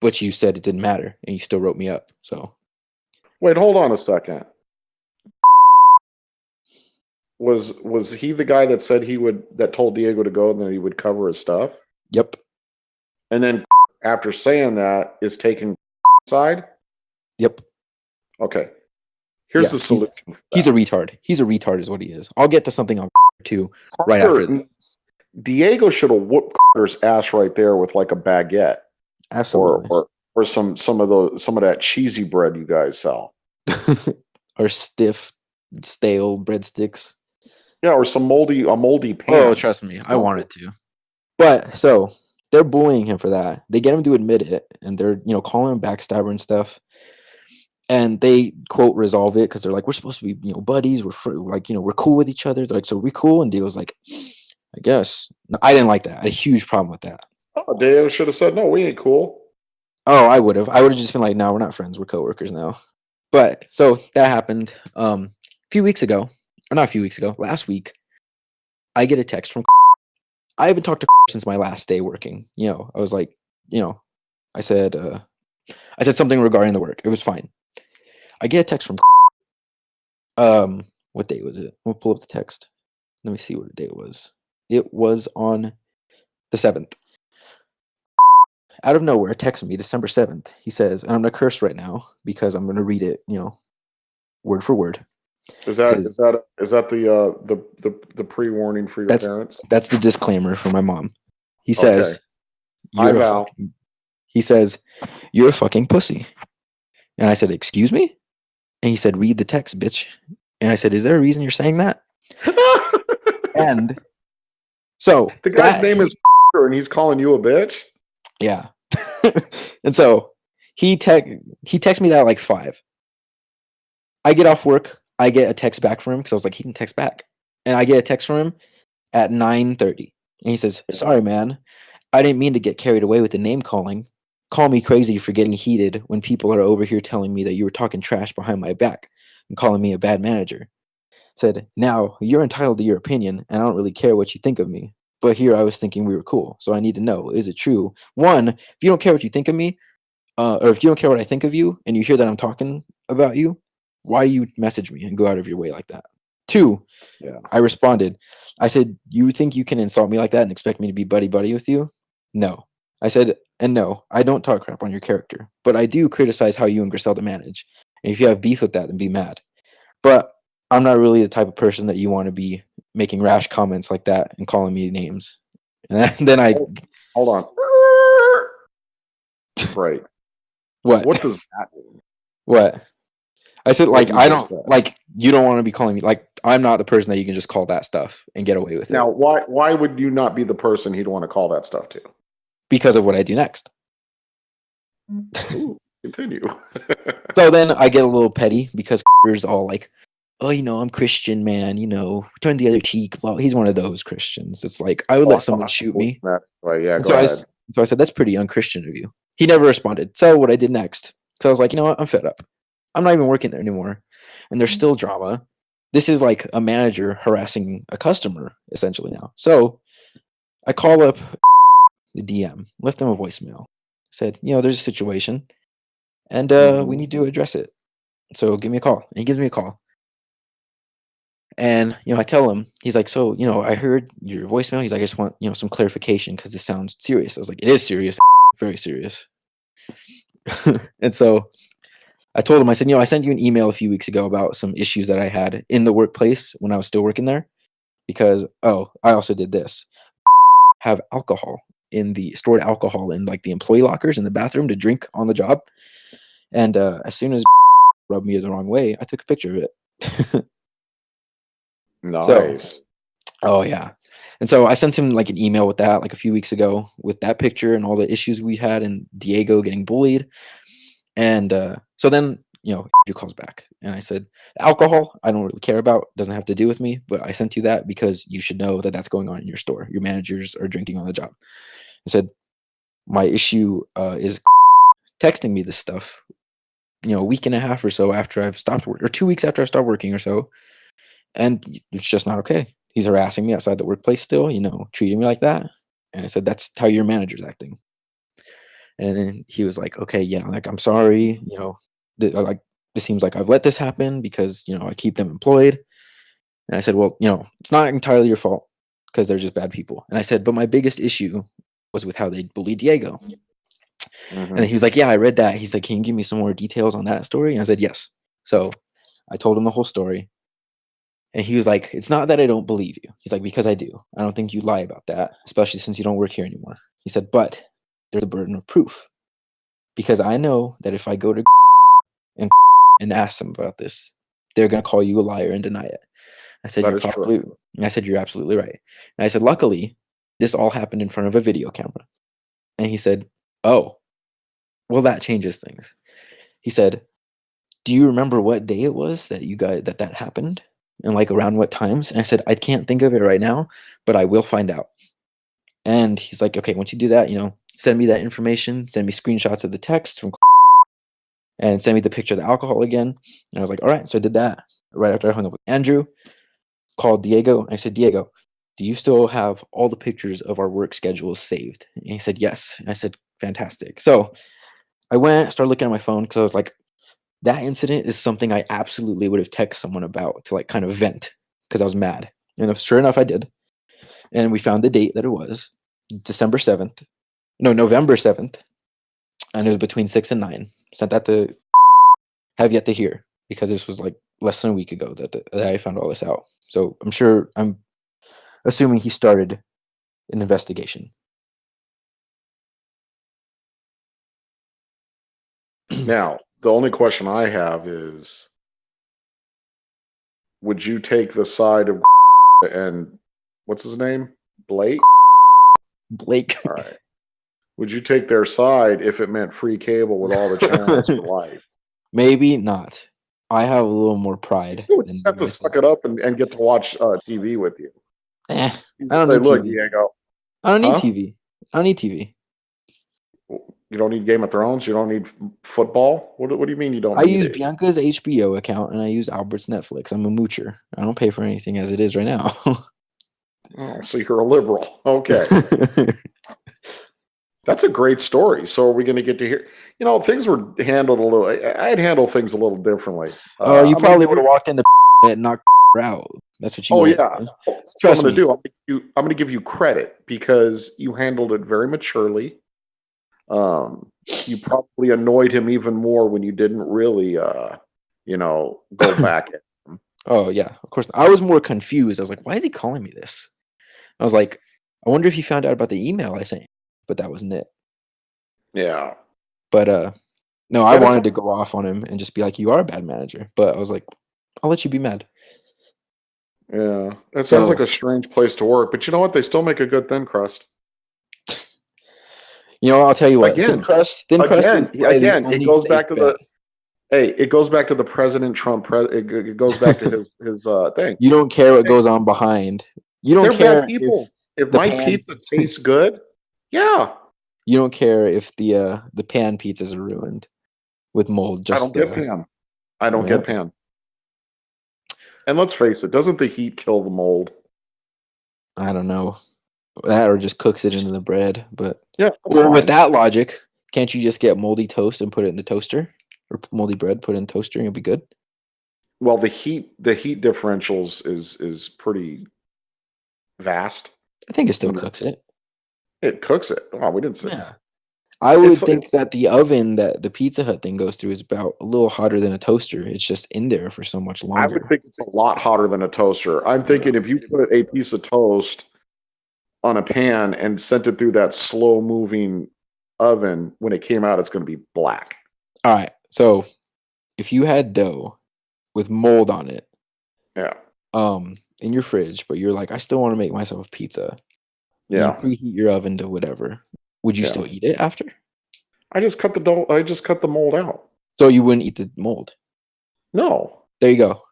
but you said it didn't matter and you still wrote me up. So Wait, hold on a second. Was he the guy that said that told Diego to go and then he would cover his stuff? yep. And then after saying that is taking side? Yep. Okay. Here's Yeah, the solution. He's a retard. He's a retard is what he is. I'll get to something on too right after this. Diego should have whooped Carter's ass right there with like a baguette. Absolutely. Or some of that cheesy bread you guys sell. Or stiff, stale breadsticks. Yeah, or a moldy pan. Oh, trust me, I wanted to. But so they're bullying him for that. They get him to admit it, and they're calling him backstabber and stuff. And they quote resolve it because they're like, we're supposed to be buddies. We're cool with each other. They're like, so we cool? And Diego's like, I guess. No, I didn't like that. I had a huge problem with that. Oh, Diego should have said, no, we ain't cool. Oh, I would have. I would have just been like, no, we're not friends. We're coworkers now. But so that happened a few weeks ago, or not a few weeks ago, last week. I get a text from. I haven't talked to since my last day working. I was like, I said something regarding the work. It was fine. I get a text from. What day was it? We'll pull up the text. Let me see what day it was. It was on the 7th. Out of nowhere, texted me December 7th. He says, and I'm gonna curse right now because I'm gonna read it, word for word. Is that the pre-warning for your parents? That's the disclaimer for my mom. He says, he says, you're a fucking pussy. And I said, excuse me? And he said, read the text, bitch. And I said, is there a reason you're saying that? And so the guy's name is and he's calling you a bitch? Yeah. And so he texted me that at like 5. I get off work. I get a text back from him because I was like, he can text back. And I get a text from him at 9:30. And he says, sorry, man. I didn't mean to get carried away with the name calling. Call me crazy for getting heated when people are over here telling me that you were talking trash behind my back and calling me a bad manager. Said, now, you're entitled to your opinion, and I don't really care what you think of me. But here I was thinking we were cool, so I need to know, is it true? 1, if you don't care what you think of me, or if you don't care what I think of you, and you hear that I'm talking about you, why do you message me and go out of your way like that? 2, I responded. I said, you think you can insult me like that and expect me to be buddy-buddy with you? No. I said, and no, I don't talk crap on your character, but I do criticize how you and Griselda manage. And if you have beef with that, then be mad. But I'm not really the type of person that you want to be making rash comments like that and calling me names. And then I hold on. Right. What? What does that mean? What? I said, like, I don't like you don't want to be calling me like I'm not the person that you can just call that stuff and get away with it. Now, why would you not be the person he'd want to call that stuff to? Because of what I do next. Ooh, continue. So then I get a little petty because there's all like, oh, I'm Christian, man, turn the other cheek. Blah. He's one of those Christians. It's like, I would let someone shoot me. Right, yeah, so I said, that's pretty unchristian of you. He never responded. So what I did next, so I was like, you know what? I'm fed up. I'm not even working there anymore. And there's still drama. This is like a manager harassing a customer, essentially now. So I call up the DM, left him a voicemail. Said, there's a situation, and we need to address it. So give me a call. And he gives me a call. And, I tell him, he's like, so, I heard your voicemail. He's like, I just want, some clarification because this sounds serious. I was like, it is serious, very serious. And so I told him, I said, I sent you an email a few weeks ago about some issues that I had in the workplace when I was still working there because, I also did this. Have alcohol stored alcohol in like the employee lockers in the bathroom to drink on the job. And as soon as rubbed me the wrong way, I took a picture of it. Nice. Oh yeah. And so I sent him like an email with that like a few weeks ago with that picture and all the issues we had and Diego getting bullied. And so then, he calls back and I said, alcohol, I don't really care about, doesn't have to do with me, but I sent you that because you should know that that's going on in your store. Your managers are drinking on the job. I said, my issue is texting me this stuff a week and a half or so after I've stopped work, or 2 weeks after I stopped working or so, and it's just not okay. He's harassing me outside the workplace still, treating me like that. And I said, that's how your manager's acting. And then he was like, okay, yeah, like, I'm sorry, like, it seems like I've let this happen because, I keep them employed. And I said, well, it's not entirely your fault because they're just bad people. And I said, but my biggest issue was with how they bullied Diego. And then he was like, yeah, I read that. He's like, can you give me some more details on that story? And I said, yes. So I told him the whole story. And he was like, it's not that I don't believe you. He's like, because I do. I don't think you lie about that, especially since you don't work here anymore. He said, but there's a burden of proof. Because I know that if I go to and ask them about this, they're going to call you a liar and deny it. I said, you're probably true. I said, you're absolutely right. And I said, luckily, this all happened in front of a video camera. And he said, oh, well, that changes things. He said, do you remember what day it was that you guys that happened? And like around what times? And I said, I can't think of it right now, but I will find out. And he's like, okay, once you do that, send me that information, send me screenshots of the text from and send me the picture of the alcohol again. And I was like, all right. So I did that right after I hung up with Andrew, called Diego. I said, Diego, do you still have all the pictures of our work schedules saved? And he said, yes. And I said, fantastic. So I started looking at my phone because I was like, that incident is something I absolutely would have texted someone about to like kind of vent because I was mad. And sure enough, I did. And we found the date that it was November 7th. And it was between 6 and 9. Sent that to have yet to hear because this was like less than a week ago that I found all this out. So I'm assuming he started an investigation. Now, the only question I have is, would you take the side of and what's his name? Blake? Blake. All right. Would you take their side if it meant free cable with all the channels for life? Maybe not. I have a little more pride. You would just have to suck it up and get to watch TV with you. I don't need look, TV. Diego. I don't need TV. I don't need TV. You don't need Game of Thrones? You don't need football? What do you mean you don't need it? I use Bianca's HBO account and I use Albert's Netflix. I'm a moocher. I don't pay for anything as it is right now. Oh, so you're a liberal. Okay. That's a great story. So are we going to get to hear? Things were handled a little. I'd handle things a little differently. Oh, you probably would have walked into and knocked out. That's what you. Oh yeah. That's what I'm going to do. I'm going to give you credit because you handled it very maturely. You probably annoyed him even more when you didn't really, go back at him. Oh yeah, of course. I was more confused. I was like, "Why is he calling me this?" I was like, "I wonder if he found out about the email I sent." But that wasn't it. Yeah. But no, I wanted to go off on him and just be like, "You are a bad manager." But I was like, "I'll let you be mad." Yeah, that sounds like a strange place to work. But you know what? They still make a good thin crust. I'll tell you what. Thin crust. Again, it goes back to it goes back to the President Trump. It goes back to his thing. You don't care what goes on behind. You don't care bad people. If my pizza tastes good, yeah. You don't care if the pan pizzas are ruined with mold. I don't get pan. I don't get pan. And let's face it, doesn't the heat kill the mold? I don't know. That or just cooks it into the bread. But yeah, well, with that logic, can't you just get moldy toast and put it in the toaster? Or moldy bread, put it in the toaster and it'll be good? Well, the heat differentials is pretty vast. I think it still cooks it. It cooks it. Oh, we didn't say that. I would think that the oven that the Pizza Hut thing goes through is about a little hotter than a toaster. It's just in there for so much longer. I would think it's a lot hotter than a toaster. I'm thinking if you put a piece of toast on a pan and sent it through that slow-moving oven, when it came out, it's going to be black. All right. So if you had dough with mold on it, in your fridge, but you're like, I still want to make myself pizza. Yeah. You preheat your oven to whatever. Would you still eat it after? I just cut the dough. I just cut the mold out. So you wouldn't eat the mold? No. There you go.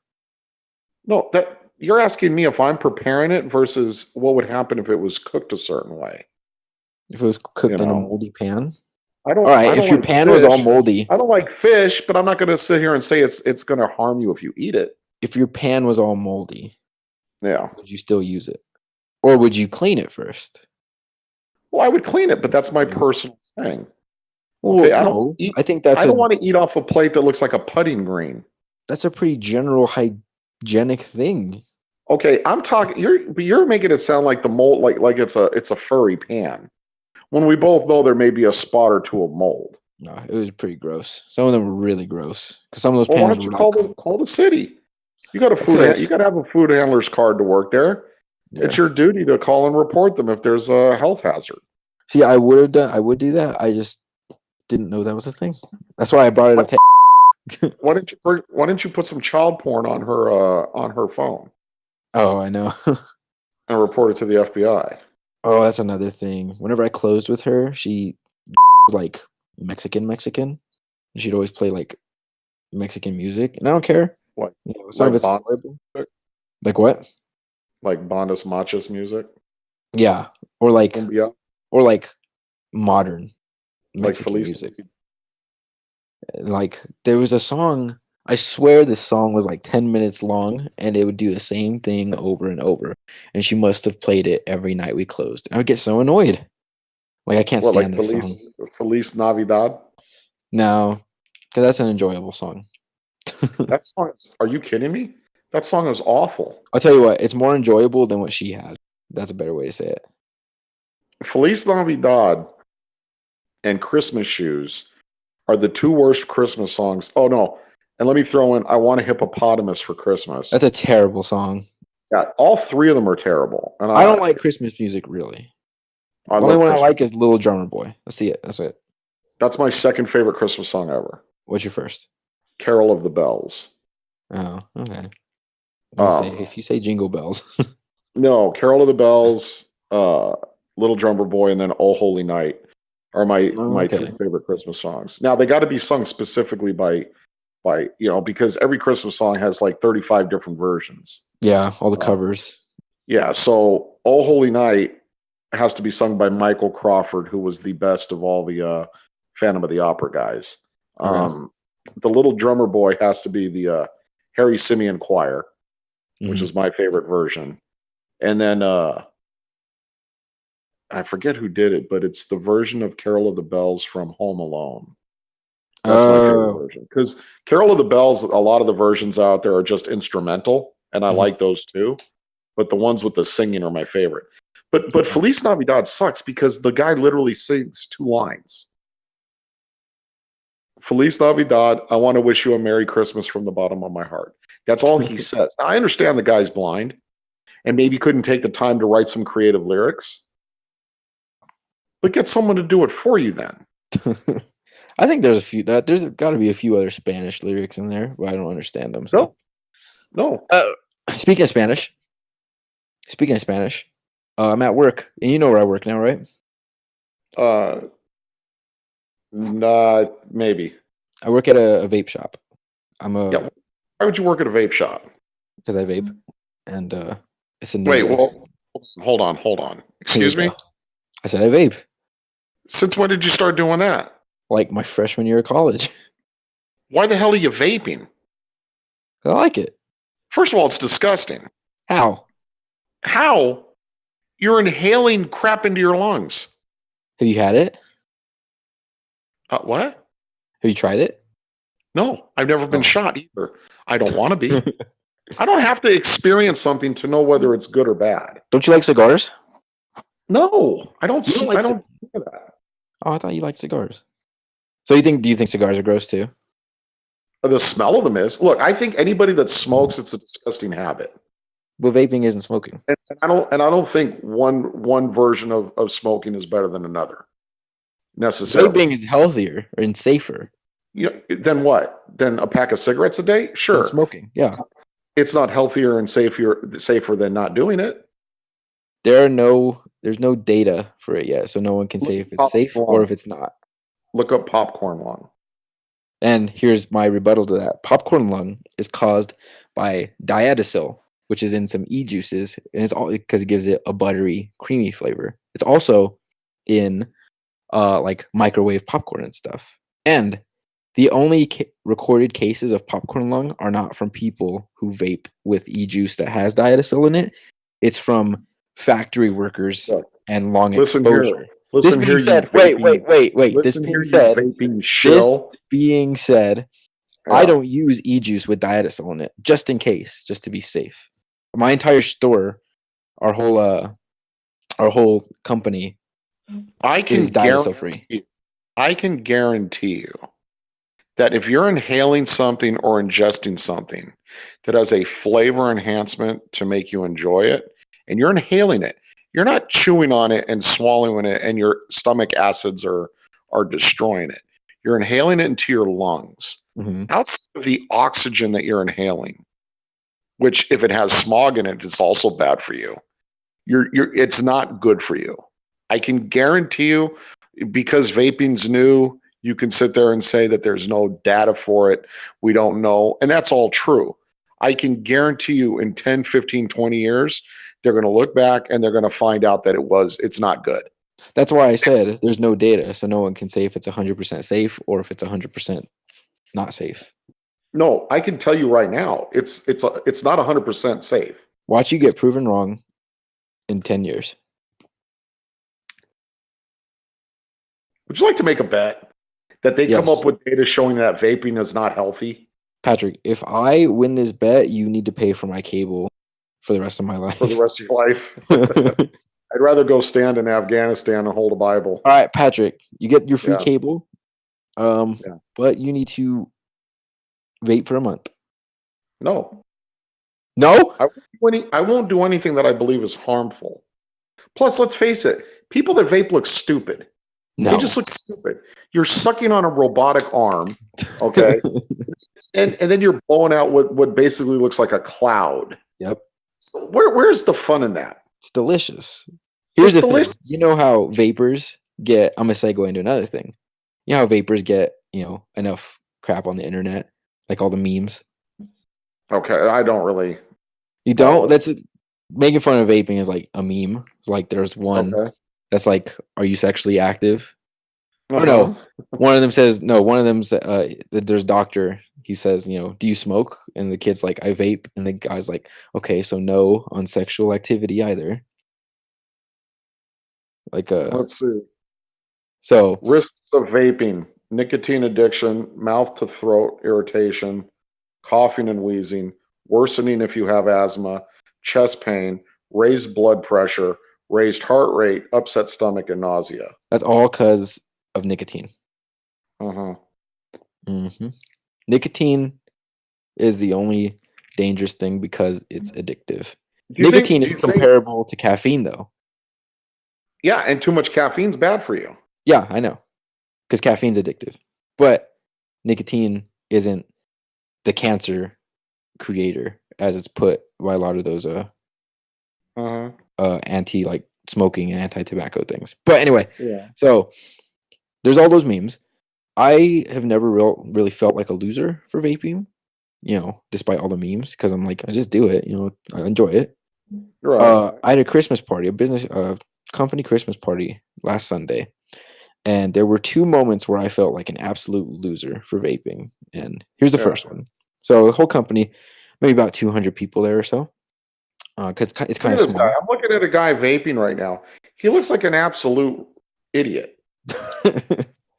No, that you're asking me if I'm preparing it versus what would happen if it was cooked a certain way. If it was cooked in a moldy pan? All right, I if don't your like pan was all fish. moldy, I don't like fish, but I'm not going to sit here and say it's going to harm you if you eat it. if your pan was all moldy, Yeah. would you still use it, or would you clean it first? Well, I would clean it, but that's my Yeah. personal thing. Well, Okay, I don't no, eat. I think that's I don't want to eat off a plate that looks like a putting green. a pretty general hygienic thing. Okay, I'm talking. You're making it sound like the mold, like it's a furry pan. When we both know there may be a spot or two of mold. No, it was pretty gross. Some of them were really gross because some of those Well, why pans don't were you like, call the city? You got a I you could, got to have a food handler's card to work there. It's yeah. your duty to call and report them if there's a health hazard. See, I would do that. I just didn't know that was a thing. That's why I brought it up to. Why didn't you put some child porn on her phone Oh, I know. and report it to the FBI? Oh, that's another thing. Whenever I closed with her, she was like Mexican, and she'd always play like Mexican music, and I don't care. What, You know, some of like it's bond, enjoyable. Like what? like Bandas Machas music, Yeah, or like cumbia, or like modern like Mexican Feliz. music. Like there was a song. I swear this song was like 10 minutes long, and it would do the same thing over and over. And she must have played it every night we closed. I would get so annoyed. Like I can't What, like stand this song. Feliz Navidad? No, because that's an enjoyable song. That song is, are you kidding me? That song is awful. I'll tell you what, it's more enjoyable than what she had. That's a better way to say it. Feliz Navidad and Christmas Shoes are the two worst Christmas songs. Oh no. And let me throw in I Want a Hippopotamus for Christmas. That's a terrible song. Yeah, all three of them are terrible. And I don't like Christmas music really. I The only love one I Christmas. like is Little Drummer Boy. That's it. That's it. That's my second favorite Christmas song ever. What's your first? Carol of the Bells. Oh, okay. If you say Jingle Bells. No, Carol of the Bells, Little Drummer Boy, and then Oh Holy Night are my three Okay. favorite Christmas songs. Now they got to be sung specifically by because every Christmas song has like 35 different versions. Yeah, all the covers. Yeah, so Oh Holy Night has to be sung by Michael Crawford, who was the best of all the Phantom of the Opera guys. Okay. The Little Drummer Boy has to be the Harry Simeon Choir, which is my favorite version. And then I forget who did it, but it's the version of Carol of the Bells from Home Alone. That's my favorite version. Because Carol of the Bells, a lot of the versions out there are just instrumental, and I like those too. But the ones with the singing are my favorite. But Feliz Navidad sucks because the guy literally sings two lines. Feliz Navidad, I want to wish you a Merry Christmas from the bottom of my heart. That's all he says. Now, I understand the guy's blind and maybe couldn't take the time to write some creative lyrics, but get someone to do it for you then. I think there's got to be a few other Spanish lyrics in there, but I don't understand them. So. No. Speaking of Spanish, I'm at work, and you know where I work now, right? Maybe. I work at a vape shop. Yeah. Why would you work at a vape shop? Because I vape, and it's a Wait. Well, hold on. Excuse me. I said I vape. Since when did you start doing that? Like my freshman year of college. Why the hell are you vaping? I like it. First of all, it's disgusting. How? You're inhaling crap into your lungs. Have you had it? What? Have you tried it? No, I've never been shot either. I don't want to be. I don't have to experience something to know whether it's good or bad. Don't you like cigars? No, I don't. I don't do that. Oh, I thought you liked cigars. So do you think cigars are gross too? The smell of them is. Look, I think anybody that smokes, it's a disgusting habit. But vaping isn't smoking. And I don't think one version of smoking is better than another. Necessarily. Vaping is healthier and safer. Then what? Then a pack of cigarettes a day? Sure. Than smoking, yeah. It's not healthier and safer than not doing it. There's no data for it yet, so no one can say if it's safe or if it's not. Look up popcorn lung. And here's my rebuttal to that. Popcorn lung is caused by diadecyl, which is in some e-juices, and it's all because it gives it a buttery, creamy flavor. It's also in like microwave popcorn and stuff. And the only recorded cases of popcorn lung are not from people who vape with e-juice that has diethyl in it. It's from factory workers and long exposure. Listen here, you wait. Listen here, you vaping shill. This being said, I don't use e-juice with diethyl in it, just in case, just to be safe. My entire store, our whole company, is diethyl free. I can guarantee you that if you're inhaling something or ingesting something that has a flavor enhancement to make you enjoy it, and you're inhaling it, you're not chewing on it and swallowing it, and your stomach acids are destroying it. You're inhaling it into your lungs. Outside of the oxygen that you're inhaling, which if it has smog in it, it's also bad for you. It's not good for you. I can guarantee you, because vaping's new, you can sit there and say that there's no data for it. We don't know. And that's all true. I can guarantee you in 10, 15, 20 years, they're going to look back and they're going to find out that it's not good. That's why I said there's no data. So no one can say if it's 100% safe or if it's 100% not safe. No, I can tell you right now, it's not 100% safe. Watch you get proven wrong in 10 years. Would you like to make a bet that they come up with data showing that vaping is not healthy? Patrick, if I win this bet, you need to pay for my cable for the rest of my life. For the rest of your life? I'd rather go stand in Afghanistan and hold a Bible. All right, Patrick, you get your free cable, but you need to vape for a month. No. I won't do anything that I believe is harmful. Plus, let's face it, people that vape look stupid. No. They just look stupid. You're sucking on a robotic arm, okay? and then you're blowing out what basically looks like a cloud. Yep. So where's the fun in that? It's delicious. Here's the thing. You know how vapors get, I'm going to segue into another thing. You know how vapors get, enough crap on the internet? Like all the memes? Okay, I don't really. You don't? Making fun of vaping is like a meme. Like there's one that's like, are you sexually active? Or no, one of them says, there's a doctor. He says, do you smoke? And the kid's like, I vape. And the guy's like, okay, so no on sexual activity either. Like, let's see. So, risks of vaping: nicotine addiction, mouth to throat irritation, coughing and wheezing, worsening if you have asthma, chest pain, raised blood pressure, raised heart rate, upset stomach, and nausea. That's all because of nicotine. Nicotine is the only dangerous thing because it's addictive. Nicotine is comparable to caffeine, though. Yeah, and too much caffeine's bad for you. Yeah, I know. Because caffeine's addictive. But nicotine isn't the cancer creator, as it's put by a lot of those anti like smoking and anti-tobacco things. But anyway, so there's all those memes. I have never really felt like a loser for vaping, despite all the memes, because I'm like, I just do it, I enjoy it. Right. I had a Christmas party, a company Christmas party last Sunday, and there were two moments where I felt like an absolute loser for vaping. And here's the first one. So the whole company, maybe about 200 people there or so. Because it's kind of small. I'm looking at a guy vaping right now. He looks like an absolute idiot.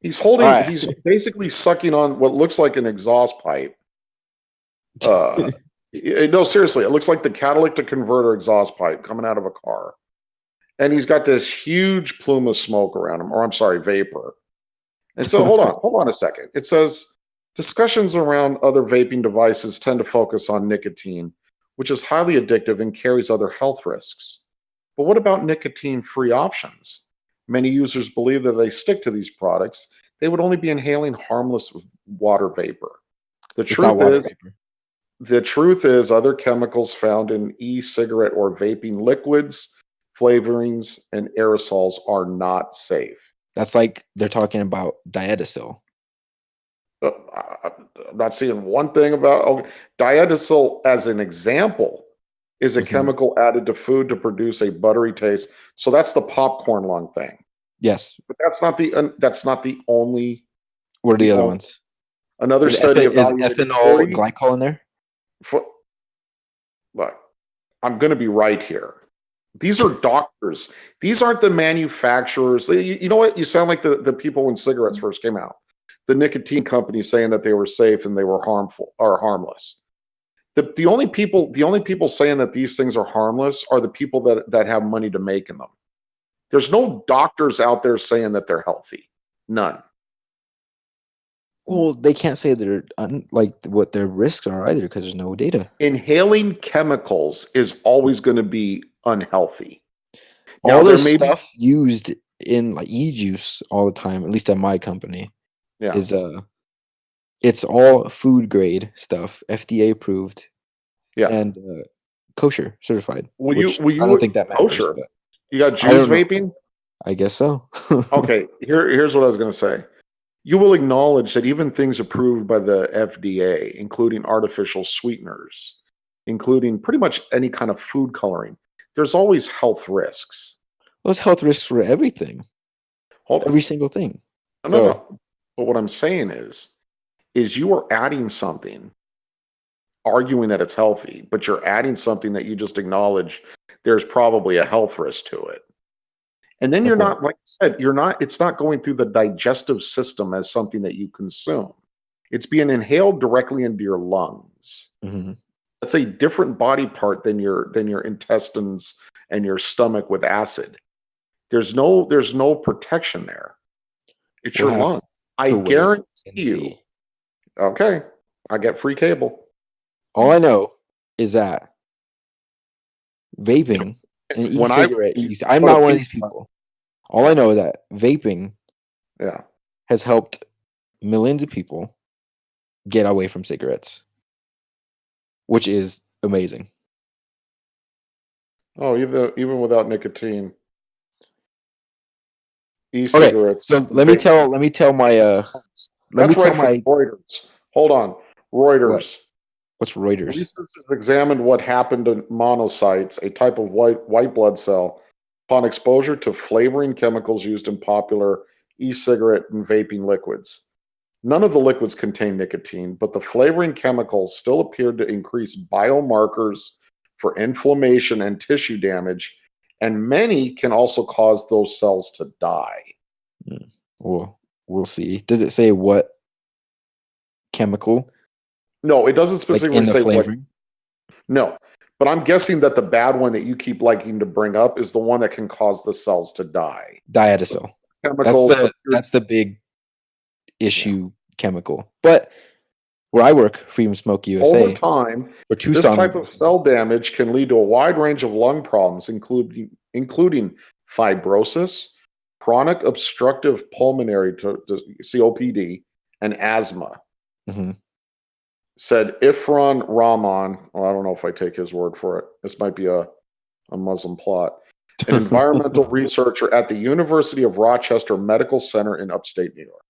He's basically sucking on what looks like an exhaust pipe. No, seriously, it looks like the catalytic converter exhaust pipe coming out of a car. And he's got this huge plume of smoke around him, or I'm sorry, vapor. And so hold on a second. It says discussions around other vaping devices tend to focus on nicotine, which is highly addictive and carries other health risks. But what about nicotine-free options? Many users believe that if they stick to these products, they would only be inhaling harmless water vapor. The truth is other chemicals found in e-cigarette or vaping liquids, flavorings, and aerosols are not safe. That's like they're talking about diethyl. I'm not seeing one thing about diethyl as an example is a chemical added to food to produce a buttery taste. So that's the popcorn lung thing. Yes. But that's not the only. What are the other only ones? Another study Is evaluated ethanol 40. glycol in there? Look, I'm going to be right here. These are doctors. These aren't the manufacturers. You know what? You sound like the people when cigarettes first came out. The nicotine companies saying that they were safe and they were harmful or harmless. The only people saying that these things are harmless are the people that have money to make them. There's no doctors out there saying that they're healthy. None. Well, they can't say they're like what their risks are either because there's no data. Inhaling chemicals is always going to be unhealthy. All this stuff used in like e-juice all the time, at least at my company, is it's all food grade stuff, FDA approved, and kosher certified. I don't think that matters. Kosher? But you got Jews vaping? I guess so. Okay, here's what I was going to say. You will acknowledge that even things approved by the FDA, including artificial sweeteners, including pretty much any kind of food coloring, there's always health risks. There's health risks for everything. Every single thing. No. But what I'm saying is you are adding something, arguing that it's healthy, but you're adding something that you just acknowledge there's probably a health risk to it. And then you're not, like I said, it's not going through the digestive system as something that you consume. It's being inhaled directly into your lungs. Mm-hmm. That's a different body part than your intestines and your stomach with acid. There's no protection there. It's your lungs. I guarantee you. Okay. I get free cable. All I know is that vaping and e-cigarette use. I'm not one of these people. All I know is that vaping has helped millions of people get away from cigarettes, which is amazing. Oh, even without nicotine. E-cigarettes. Okay, so let me tell my Reuters. Hold on. Reuters. What's Reuters? Researchers examined what happened to monocytes, a type of white blood cell, upon exposure to flavoring chemicals used in popular e-cigarette and vaping liquids. None of the liquids contain nicotine, but the flavoring chemicals still appeared to increase biomarkers for inflammation and tissue damage, and many can also cause those cells to die. Well, we'll see. Does it say what chemical? No, it doesn't specifically say flavoring. No, but I'm guessing that the bad one that you keep liking to bring up is the one that can cause the cells to die. Diadecyl. That's the big issue chemical. But where I work, Freedom Smoke USA, over time, this type of cell damage can lead to a wide range of lung problems, including fibrosis, chronic obstructive pulmonary COPD, and asthma. Mm-hmm. Said Ifran Rahman. Well, I don't know if I take his word for it. This might be a Muslim plot. An environmental researcher at the University of Rochester Medical Center in upstate New York.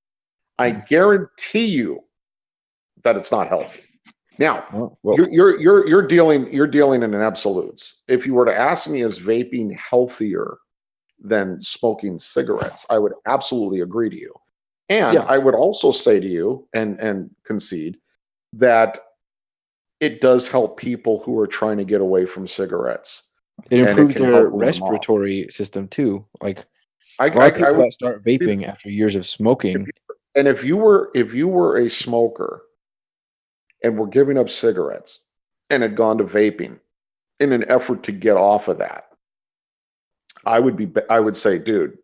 I guarantee you that it's not healthy. Now, you're dealing in absolutes. If you were to ask me, is vaping healthier than smoking cigarettes, I would absolutely agree to you. And I would also say to you and concede that it does help people who are trying to get away from cigarettes. It improves their respiratory system too. Like a lot of people that start vaping after years of smoking. And if you were a smoker and were giving up cigarettes and had gone to vaping in an effort to get off of that, I would say, dude,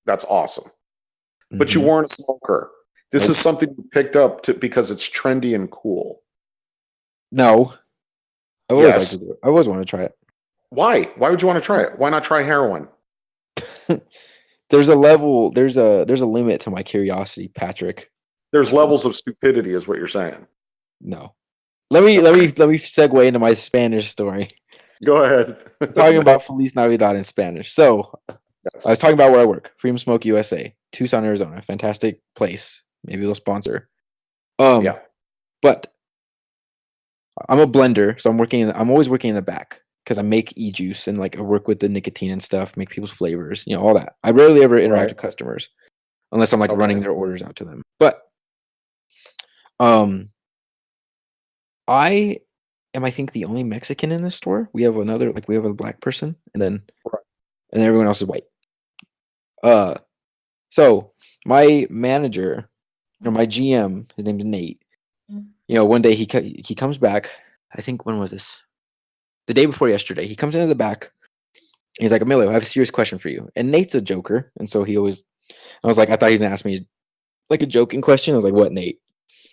that's awesome. Mm-hmm. But you weren't a smoker. This is something you picked up because it's trendy and cool. No. I always like to do it. I always want to try it. Why? Why would you want to try it? Why not try heroin? There's a level, there's a limit to my curiosity, Patrick. There's levels of stupidity, is what you're saying. No. Let me segue into my Spanish story. Go ahead. I'm talking about Feliz Navidad in Spanish. So I was talking about where I work, Freedom Smoke USA, Tucson, Arizona. Fantastic place. Maybe they'll sponsor. But I'm a blender, so I'm always working in the back. because I make e-juice and like I work with the nicotine and stuff, make people's flavors, all that. I rarely ever interact with customers unless I'm like running their orders out to them. But I am, I think, the only Mexican in this store. We have another, like we have a black person, and then everyone else is white. So my manager or my GM, his name's Nate. One day he comes back. I think when was this? The day before yesterday. He comes into the back. He's like, Emilio, I have a serious question for you. And Nate's a joker, and so I was like, I thought he was gonna ask me like a joking question. I was like, what, Nate?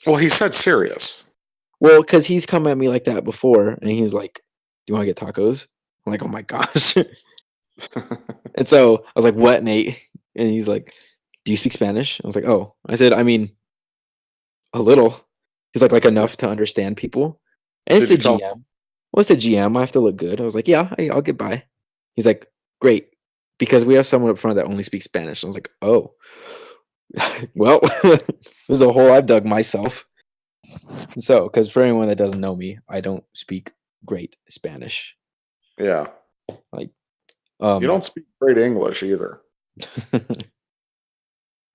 Well, he said serious. Well, because he's come at me like that before, and he's like, do you want to get tacos? I'm like, oh my gosh. And so I was like, what, Nate? And he's like, do you speak Spanish? I was like, oh. I said, I mean, a little. He's like enough to understand people. And it's the GM. What's the GM? I have to look good. I was like, yeah, I'll get by. He's like, great. Because we have someone up front that only speaks Spanish. I was like, oh. Well, this is a hole I've dug myself. So, because for anyone that doesn't know me, I don't speak great Spanish. Yeah. Like, you don't speak great English either.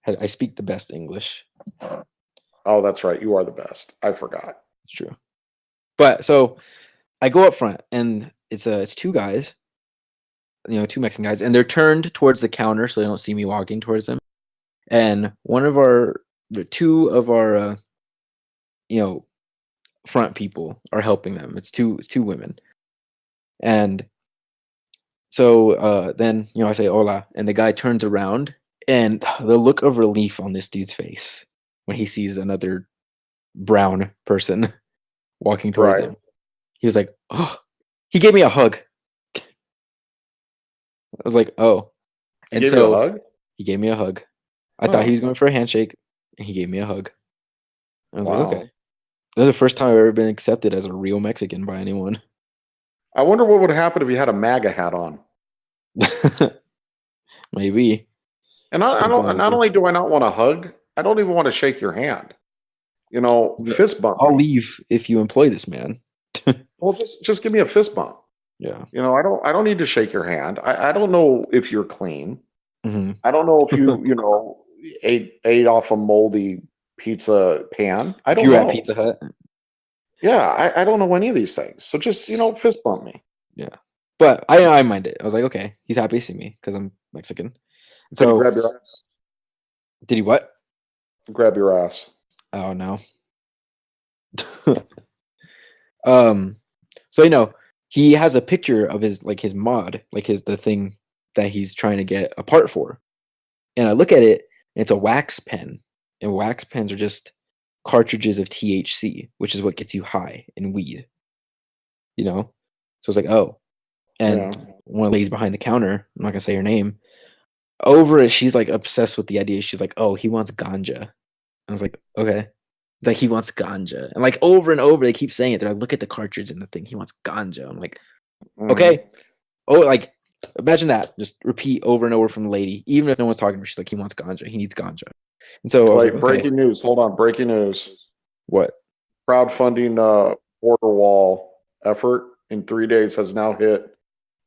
I speak the best English. Oh, that's right. You are the best. I forgot. It's true. But so I go up front, and it's two guys, two Mexican guys, and they're turned towards the counter so they don't see me walking towards them. And two of our front people are helping them. It's two women. And so then I say hola, and the guy turns around, and the look of relief on this dude's face when he sees another brown person walking towards him. He was like, oh, he gave me a hug. I was like, oh. He gave you a hug? He gave me a hug. I thought he was going for a handshake, and he gave me a hug. I was like, okay. This is the first time I've ever been accepted as a real Mexican by anyone. I wonder what would happen if you had a MAGA hat on. Maybe. And not only do I not want to hug, I don't even want to shake your hand. Fist bump. I'll leave if you employ this man. Well, just give me a fist bump. Yeah. I don't need to shake your hand. I don't know if you're clean. Mm-hmm. I don't know if you ate off a moldy pizza pan. I don't know. You're at Pizza Hut. Yeah, I don't know any of these things. So just fist bump me. Yeah, but I mind it. I was like, okay, he's happy to see me because I'm Mexican. So did he grab your ass? Did he what? Grab your ass. Oh no. So he has a picture of his mod, the thing that he's trying to get a part for, and I look at it. And it's a wax pen, and wax pens are just cartridges of THC, which is what gets you high in weed. So it's like, oh, and one of the ladies behind the counter, I'm not gonna say her name, over it, she's like obsessed with the idea. She's like, oh, he wants ganja. I was like, okay. Like, he wants ganja. And like over and over, they keep saying it. They're like, look at the cartridge in the thing. He wants ganja. I'm like, okay. Oh, like, imagine that. Just repeat over and over from the lady. Even if no one's talking to her, she's like, he wants ganja. He needs ganja. And so I was like, breaking news. Hold on. Breaking news. What? Crowdfunding border wall effort in 3 days has now hit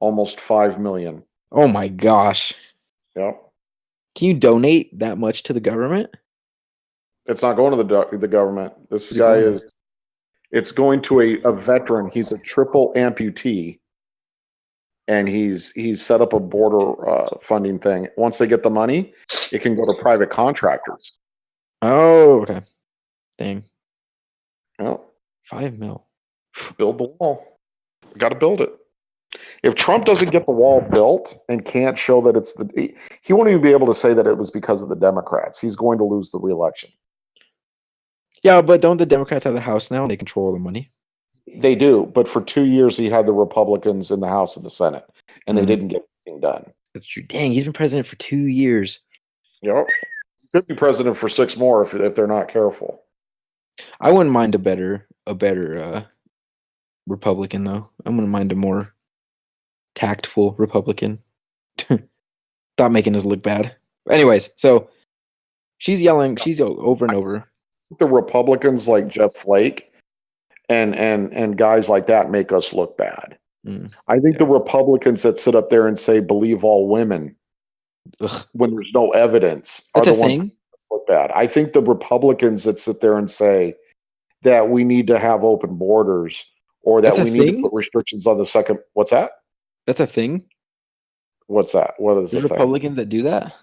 almost 5 million. Oh my gosh. Yep. Can you donate that much to the government? It's not going to the government. This guy is. It's going to a veteran. He's a triple amputee, and he's set up a border funding thing. Once they get the money, it can go to private contractors. Oh, okay. Dang. Yep. 5 mil. Build the wall. Got to build it. If Trump doesn't get the wall built and can't show that he won't even be able to say that it was because of the Democrats. He's going to lose the re-election. Yeah, but don't the Democrats have the House now and they control all the money? They do, but for 2 years he had the Republicans in the House and the Senate, and they didn't get anything done. That's true. Dang, he's been president for 2 years. Yep. He could be president for 6 more if they're not careful. I wouldn't mind a better Republican, though. I wouldn't mind a more tactful Republican. Stop making us look bad. Anyways, so she's yelling, she's over and over. The Republicans like Jeff Flake and guys like that make us look bad. I think the Yeah. Republicans that sit up there and say believe all women Ugh. when there's no evidence are That's a the ones that thing. look bad. I think the Republicans that sit there and say that we need to have open borders or that That's a we need to thing. put restrictions on the second. What's that? That's a thing. What's that? What is the There's thing? Republicans that do that.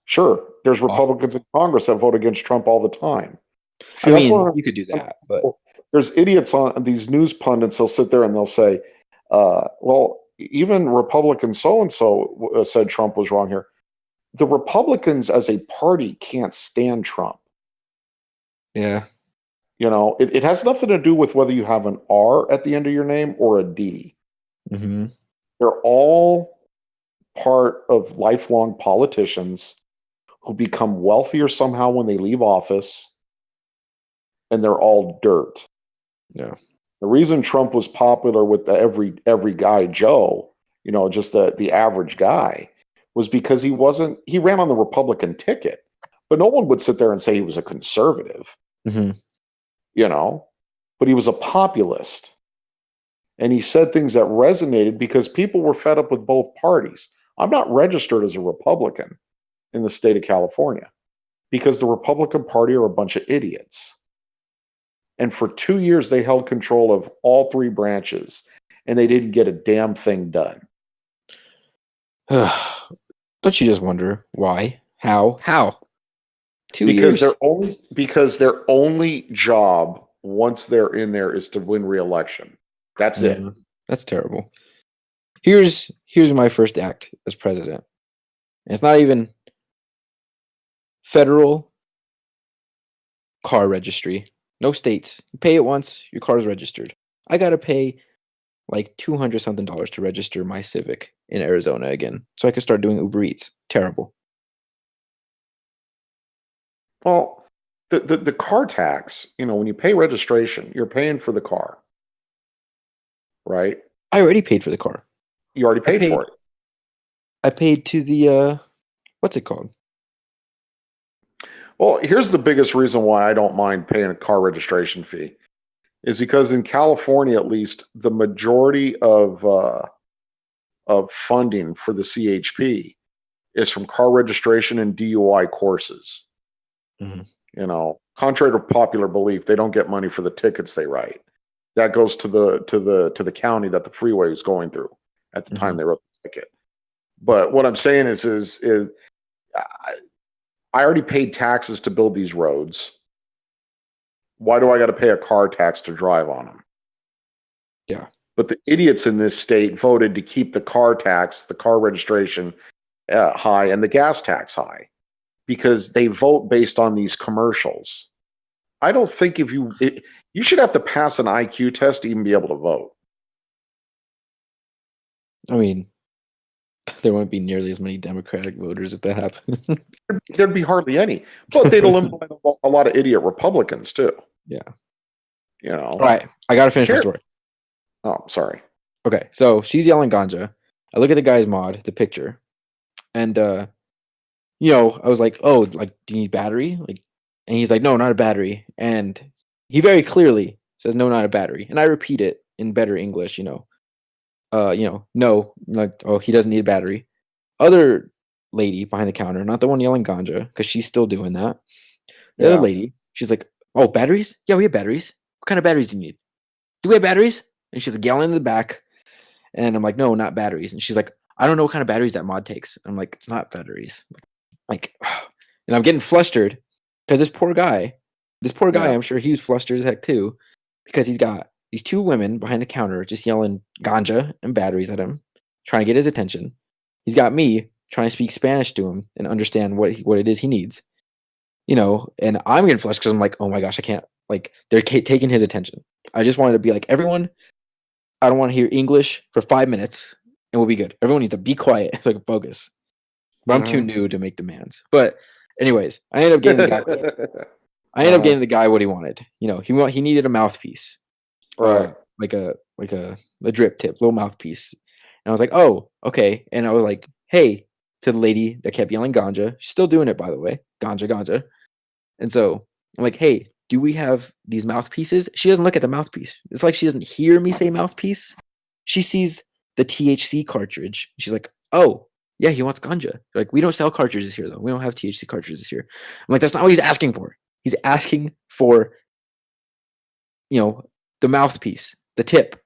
Sure, there's Awful. Republicans in Congress that vote against Trump all the time. I See, that's mean, one of you could do some that, but people. There's idiots on these news pundits. They'll sit there and they'll say, "Well, even Republican so and so said Trump was wrong here." The Republicans as a party can't stand Trump. yeah. It has nothing to do with whether you have an R at the end of your name or a D. Hmm. They're all part of lifelong politicians who become wealthier somehow when they leave office, and they're all dirt. Yeah. The reason Trump was popular with every guy Joe, just the average guy, was because he ran on the Republican ticket, but no one would sit there and say he was a conservative, Hmm. you know, but he was a populist. And he said things that resonated because people were fed up with both parties. I'm not registered as a Republican in the state of California because the Republican Party are a bunch of idiots. And for 2 years, they held control of all three branches and they didn't get a damn thing done. Don't you just wonder why? How? 2 Because years? their only job once they're in there is to win re-election. That's it. Yeah, that's terrible. Here's my first act as president. It's not even federal car registry. No states. You pay it once, your car is registered. I gotta pay like $200 something to register my Civic in Arizona again, so I could start doing Uber Eats. Terrible. Well, the car tax, when you pay registration, you're paying for the car, right? I already paid for the car. You already I paid paid. for it. I paid to the what's it called? Well, here's the biggest reason why I don't mind paying a car registration fee is because in California, at least, the majority of funding for the CHP is from car registration and DUI courses. Mm-hmm. Contrary to popular belief, they don't get money for the tickets they write. That goes to the county that the freeway is going through at the time they wrote the ticket. But what I'm saying is I already paid taxes to build these roads. Why do I got to pay a car tax to drive on them? Yeah. But the idiots in this state voted to keep the car tax, the car registration high, and the gas tax high because they vote based on these commercials. I don't think you should have to pass an IQ test to even be able to vote. I mean, there won't be nearly as many Democratic voters if that happens. There'd be hardly any, but they'd eliminate a lot of idiot Republicans too. Yeah. All right. I got to finish my story. Oh, sorry. Okay. So she's yelling ganja. I look at the guy's mod, the picture, and I was like, "Oh, like, do you need battery?" Like, and he's like, "No, not a battery." And he very clearly says, "No, not a battery." And I repeat it in better English, no, like, oh, he doesn't need a battery. Other lady behind the counter, not the one yelling ganja, because she's still doing that. The other lady, she's like, "Oh, batteries? Yeah, we have batteries. What kind of batteries do you need? Do we have batteries?" And she's like yelling in the back. And I'm like, "No, not batteries." And she's like, "I don't know what kind of batteries that mod takes." I'm like, "It's not batteries." Like, and I'm getting flustered because this poor guy, I'm sure he was flustered as heck too, because he's got these two women behind the counter just yelling ganja and batteries at him, trying to get his attention. He's got me trying to speak Spanish to him and understand what it is he needs, and I'm getting flushed because I'm like, oh my gosh, I can't, like, they're taking his attention. I just wanted to be like, everyone, I don't want to hear English for 5 minutes and we'll be good. Everyone needs to be quiet so I can focus. But I'm too new to make demands. But anyways, I ended up getting the guy. The guy what he wanted. He needed a mouthpiece, right? Like a drip tip, little mouthpiece. And I was like, oh, okay. And I was like, hey, to the lady that kept yelling ganja. She's still doing it, by the way, ganja. And so I'm like, hey, do we have these mouthpieces? She doesn't look at the mouthpiece. It's like she doesn't hear me say mouthpiece. She sees the THC cartridge. She's like, oh, yeah, he wants ganja. Like, we don't sell cartridges here, though. We don't have THC cartridges here. I'm like, that's not what he's asking for. He's asking for, the mouthpiece, the tip.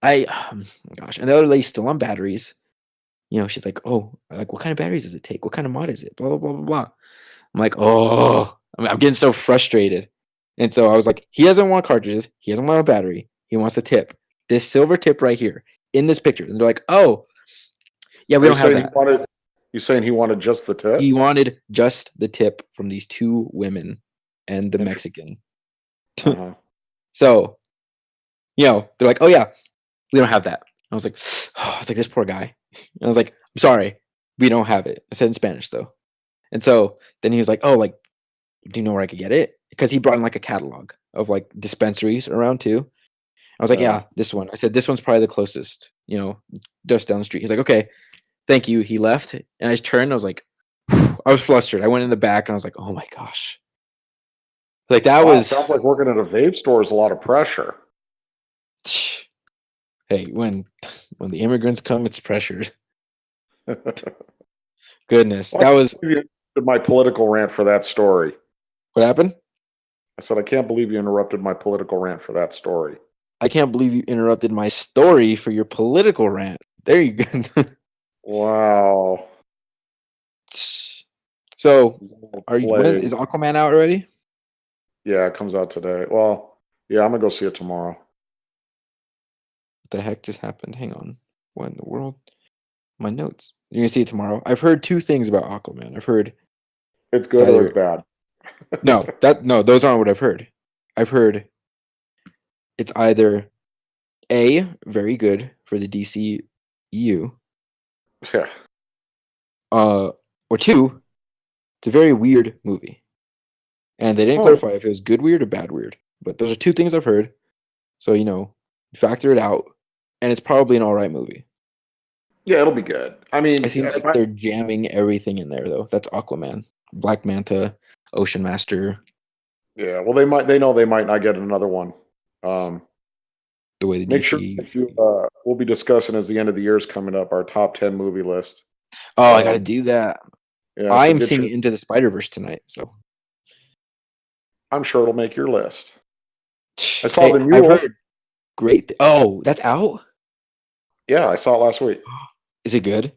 Gosh. And the other lady's still on batteries. She's like, oh, like, what kind of batteries does it take? What kind of mod is it? Blah, blah, blah, blah, blah. I'm like, oh, I'm getting so frustrated. And so I was like, he doesn't want cartridges. He doesn't want a battery. He wants a tip. This silver tip right here in this picture. And they're like, oh, yeah, we don't have that. You saying he wanted just the tip? He wanted just the tip from these two women and the Mexican. Uh-huh. So, they're like, oh, yeah, we don't have that. I was like, this poor guy. And I was like, I'm sorry, we don't have it. I said in Spanish, though. And so then he was like, oh, like, do you know where I could get it? Because he brought in like a catalog of like dispensaries around too. I was like, yeah, this one. I said, this one's probably the closest, just down the street. He's like, okay, thank you. He left. And I just turned. I was like, I was flustered. I went in the back and I was like, oh my gosh. Like that was. Sounds like working at a vape store is a lot of pressure. Hey, when the immigrants come, it's pressure. Goodness. That was my political rant for that story. What happened? I said, I can't believe you interrupted my political rant for that story. I can't believe you interrupted my story for your political rant. There you go. Wow. So, is Aquaman out already? Yeah, it comes out today. Well, yeah, I'm going to go see it tomorrow. What the heck just happened? Hang on. What in the world? My notes. You're going to see it tomorrow. I've heard two things about Aquaman. I've heard it's good or it's bad. No, those aren't what I've heard. I've heard it's either A, very good for the DCU. Yeah. Or two, it's a very weird movie. And they didn't clarify if it was good weird or bad weird. But those are two things I've heard. So, factor it out. And it's probably an alright movie. Yeah, it'll be good. I mean, it seems like they're jamming everything in there, though. That's Aquaman, Black Manta, Ocean Master. Yeah, well, they know they might not get another one. The way the make DC. Sure we'll be discussing as the end of the year is coming up our top 10 movie list. Oh, I got to do that. Yeah, I'm seeing Into the Spider-Verse tonight, so I'm sure it'll make your list. I saw the new. I've heard great. Oh, that's out. Yeah, I saw it last week. Is it good?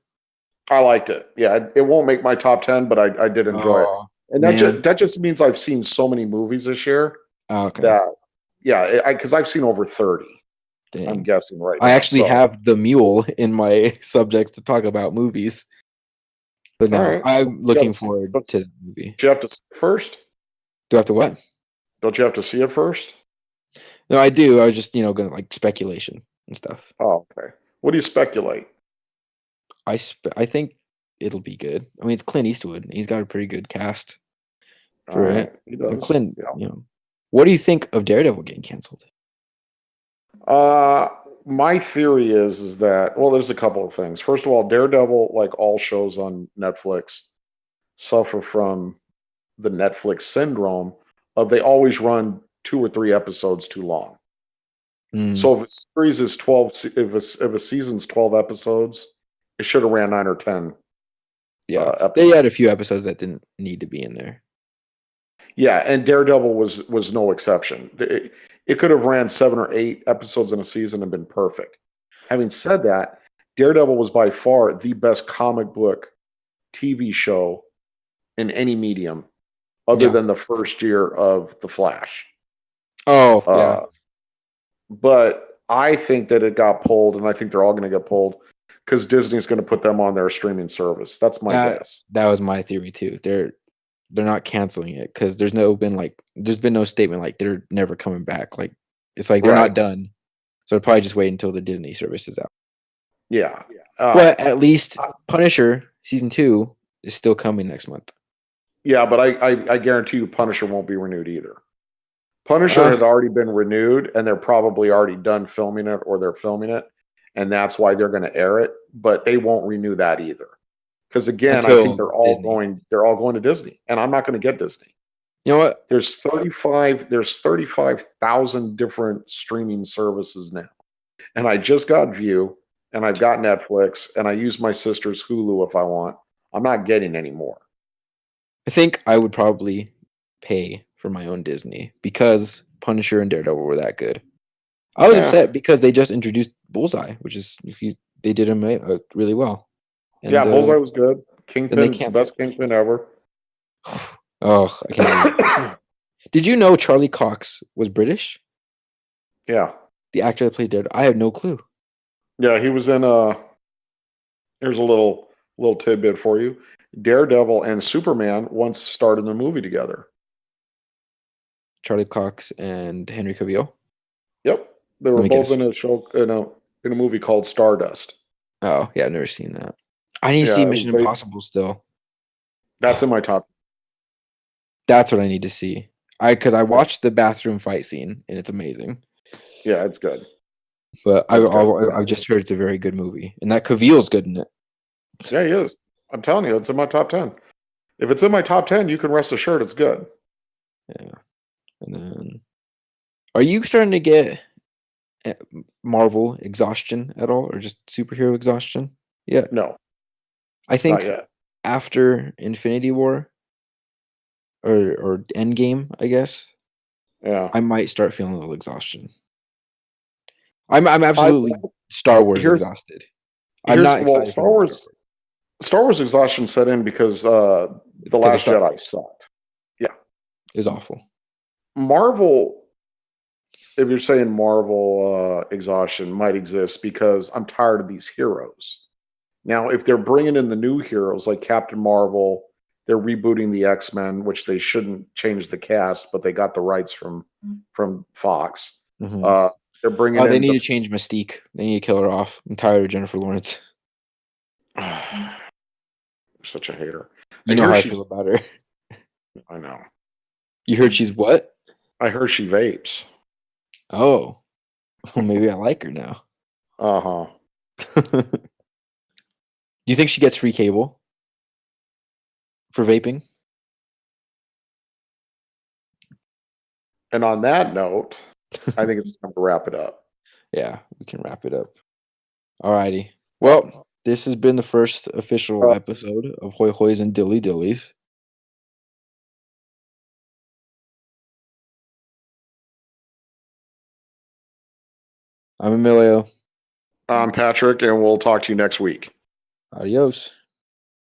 I liked it. Yeah, it won't make my top 10, but I did enjoy it. And that just means I've seen so many movies this year. Oh, okay. Because I've seen over 30. Dang. I'm guessing right now. I actually have the mule in my subjects to talk about movies. But no, right. I'm looking forward to the movie. Do you have to see it first? Do I have to what? Don't you have to see it first? No, I do. I was just, going to like speculation and stuff. Oh, okay. What do you speculate? I think it'll be good. I mean, it's Clint Eastwood. He's got a pretty good cast for it. He does. And Clint, what do you think of Daredevil getting canceled? My theory is that, well, there's a couple of things. First of all, Daredevil, like all shows on Netflix, suffer from the Netflix syndrome of they always run 2 or 3 episodes too long. So if a series is 12, if a season's 12 episodes, it should have ran 9 or 10. Yeah, they had a few episodes that didn't need to be in there. Yeah, and Daredevil was no exception. It could have ran 7 or 8 episodes in a season and been perfect. Having said that, Daredevil was by far the best comic book TV show in any medium other than the first year of The Flash. Oh, yeah. But I think that it got pulled, and I think they're all going to get pulled because Disney's going to put them on their streaming service. That's my guess. That was my theory too. They're not canceling it because there's been no statement like they're never coming back. Like it's like they're not done. So they'll probably just wait until the Disney service is out. Yeah. But at least Punisher season 2 is still coming next month. Yeah, but I guarantee you Punisher won't be renewed either. Punisher had already been renewed, and they're probably already done filming it, or they're filming it, and that's why they're going to air it. But they won't renew that either, because again, I think they're all going to Disney, and I'm not going to get Disney. You know what? There's 35,000 different streaming services now, and I just got View, and I've got Netflix, and I use my sister's Hulu if I want. I'm not getting any more. I think I would probably pay for my own Disney because Punisher and Daredevil were that good. I was Yeah. upset because they just introduced Bullseye, which is they did him really well. And, Yeah, Bullseye was good. then they Kingpin's the canceled. best Kingpin ever. Oh, I can't believe. Did you know Charlie Cox was British? Yeah. The actor that plays Daredevil. I had no clue. Yeah, he was in here's a little tidbit for you. Daredevil and Superman once starred in a movie together. Charlie Cox and Henry Cavill. Yep. They were Let me both guess. in a show in a movie called Stardust. Oh, yeah, I've never seen that. I need to see Mission Impossible still. That's in my top. That's what I need to see. Because I watched the bathroom fight scene and it's amazing. Yeah, it's good. But It's good. I've just heard it's a very good movie, and that Cavill's good in it. Yeah, he is. I'm telling you, it's in my top 10. If it's in my top 10, you can rest assured it's good. Yeah. And then, are you starting to get Marvel exhaustion at all, or just superhero exhaustion? Yeah. No, I think not yet. after Infinity War or Endgame, I guess, Yeah. I might start feeling a little exhaustion. I'm absolutely Star Wars exhausted. I'm not excited Star for Wars. Star Wars exhaustion set in because The Last Jedi sucked. Yeah, it was awful. Marvel, if you're saying Marvel exhaustion, might exist because I'm tired of these heroes. Now, if they're bringing in the new heroes like Captain Marvel, they're rebooting the X-Men, which they shouldn't change the cast, but they got the rights from Fox. Mm-hmm. They're bringing. They need to change Mystique. They need to kill her off. I'm tired of Jennifer Lawrence. Such a hater. You know how I feel about her. I know. You heard she's what? I heard she vapes. Oh, well, maybe I like her now. Uh-huh. Do you think she gets free cable for vaping? And on that note, I think it's time to wrap it up. Yeah, we can wrap it up. Alrighty. Well, this has been the first official episode of Hoy Hoys and Dillies. I'm Emilio. I'm Patrick, and we'll talk to you next week. Adios.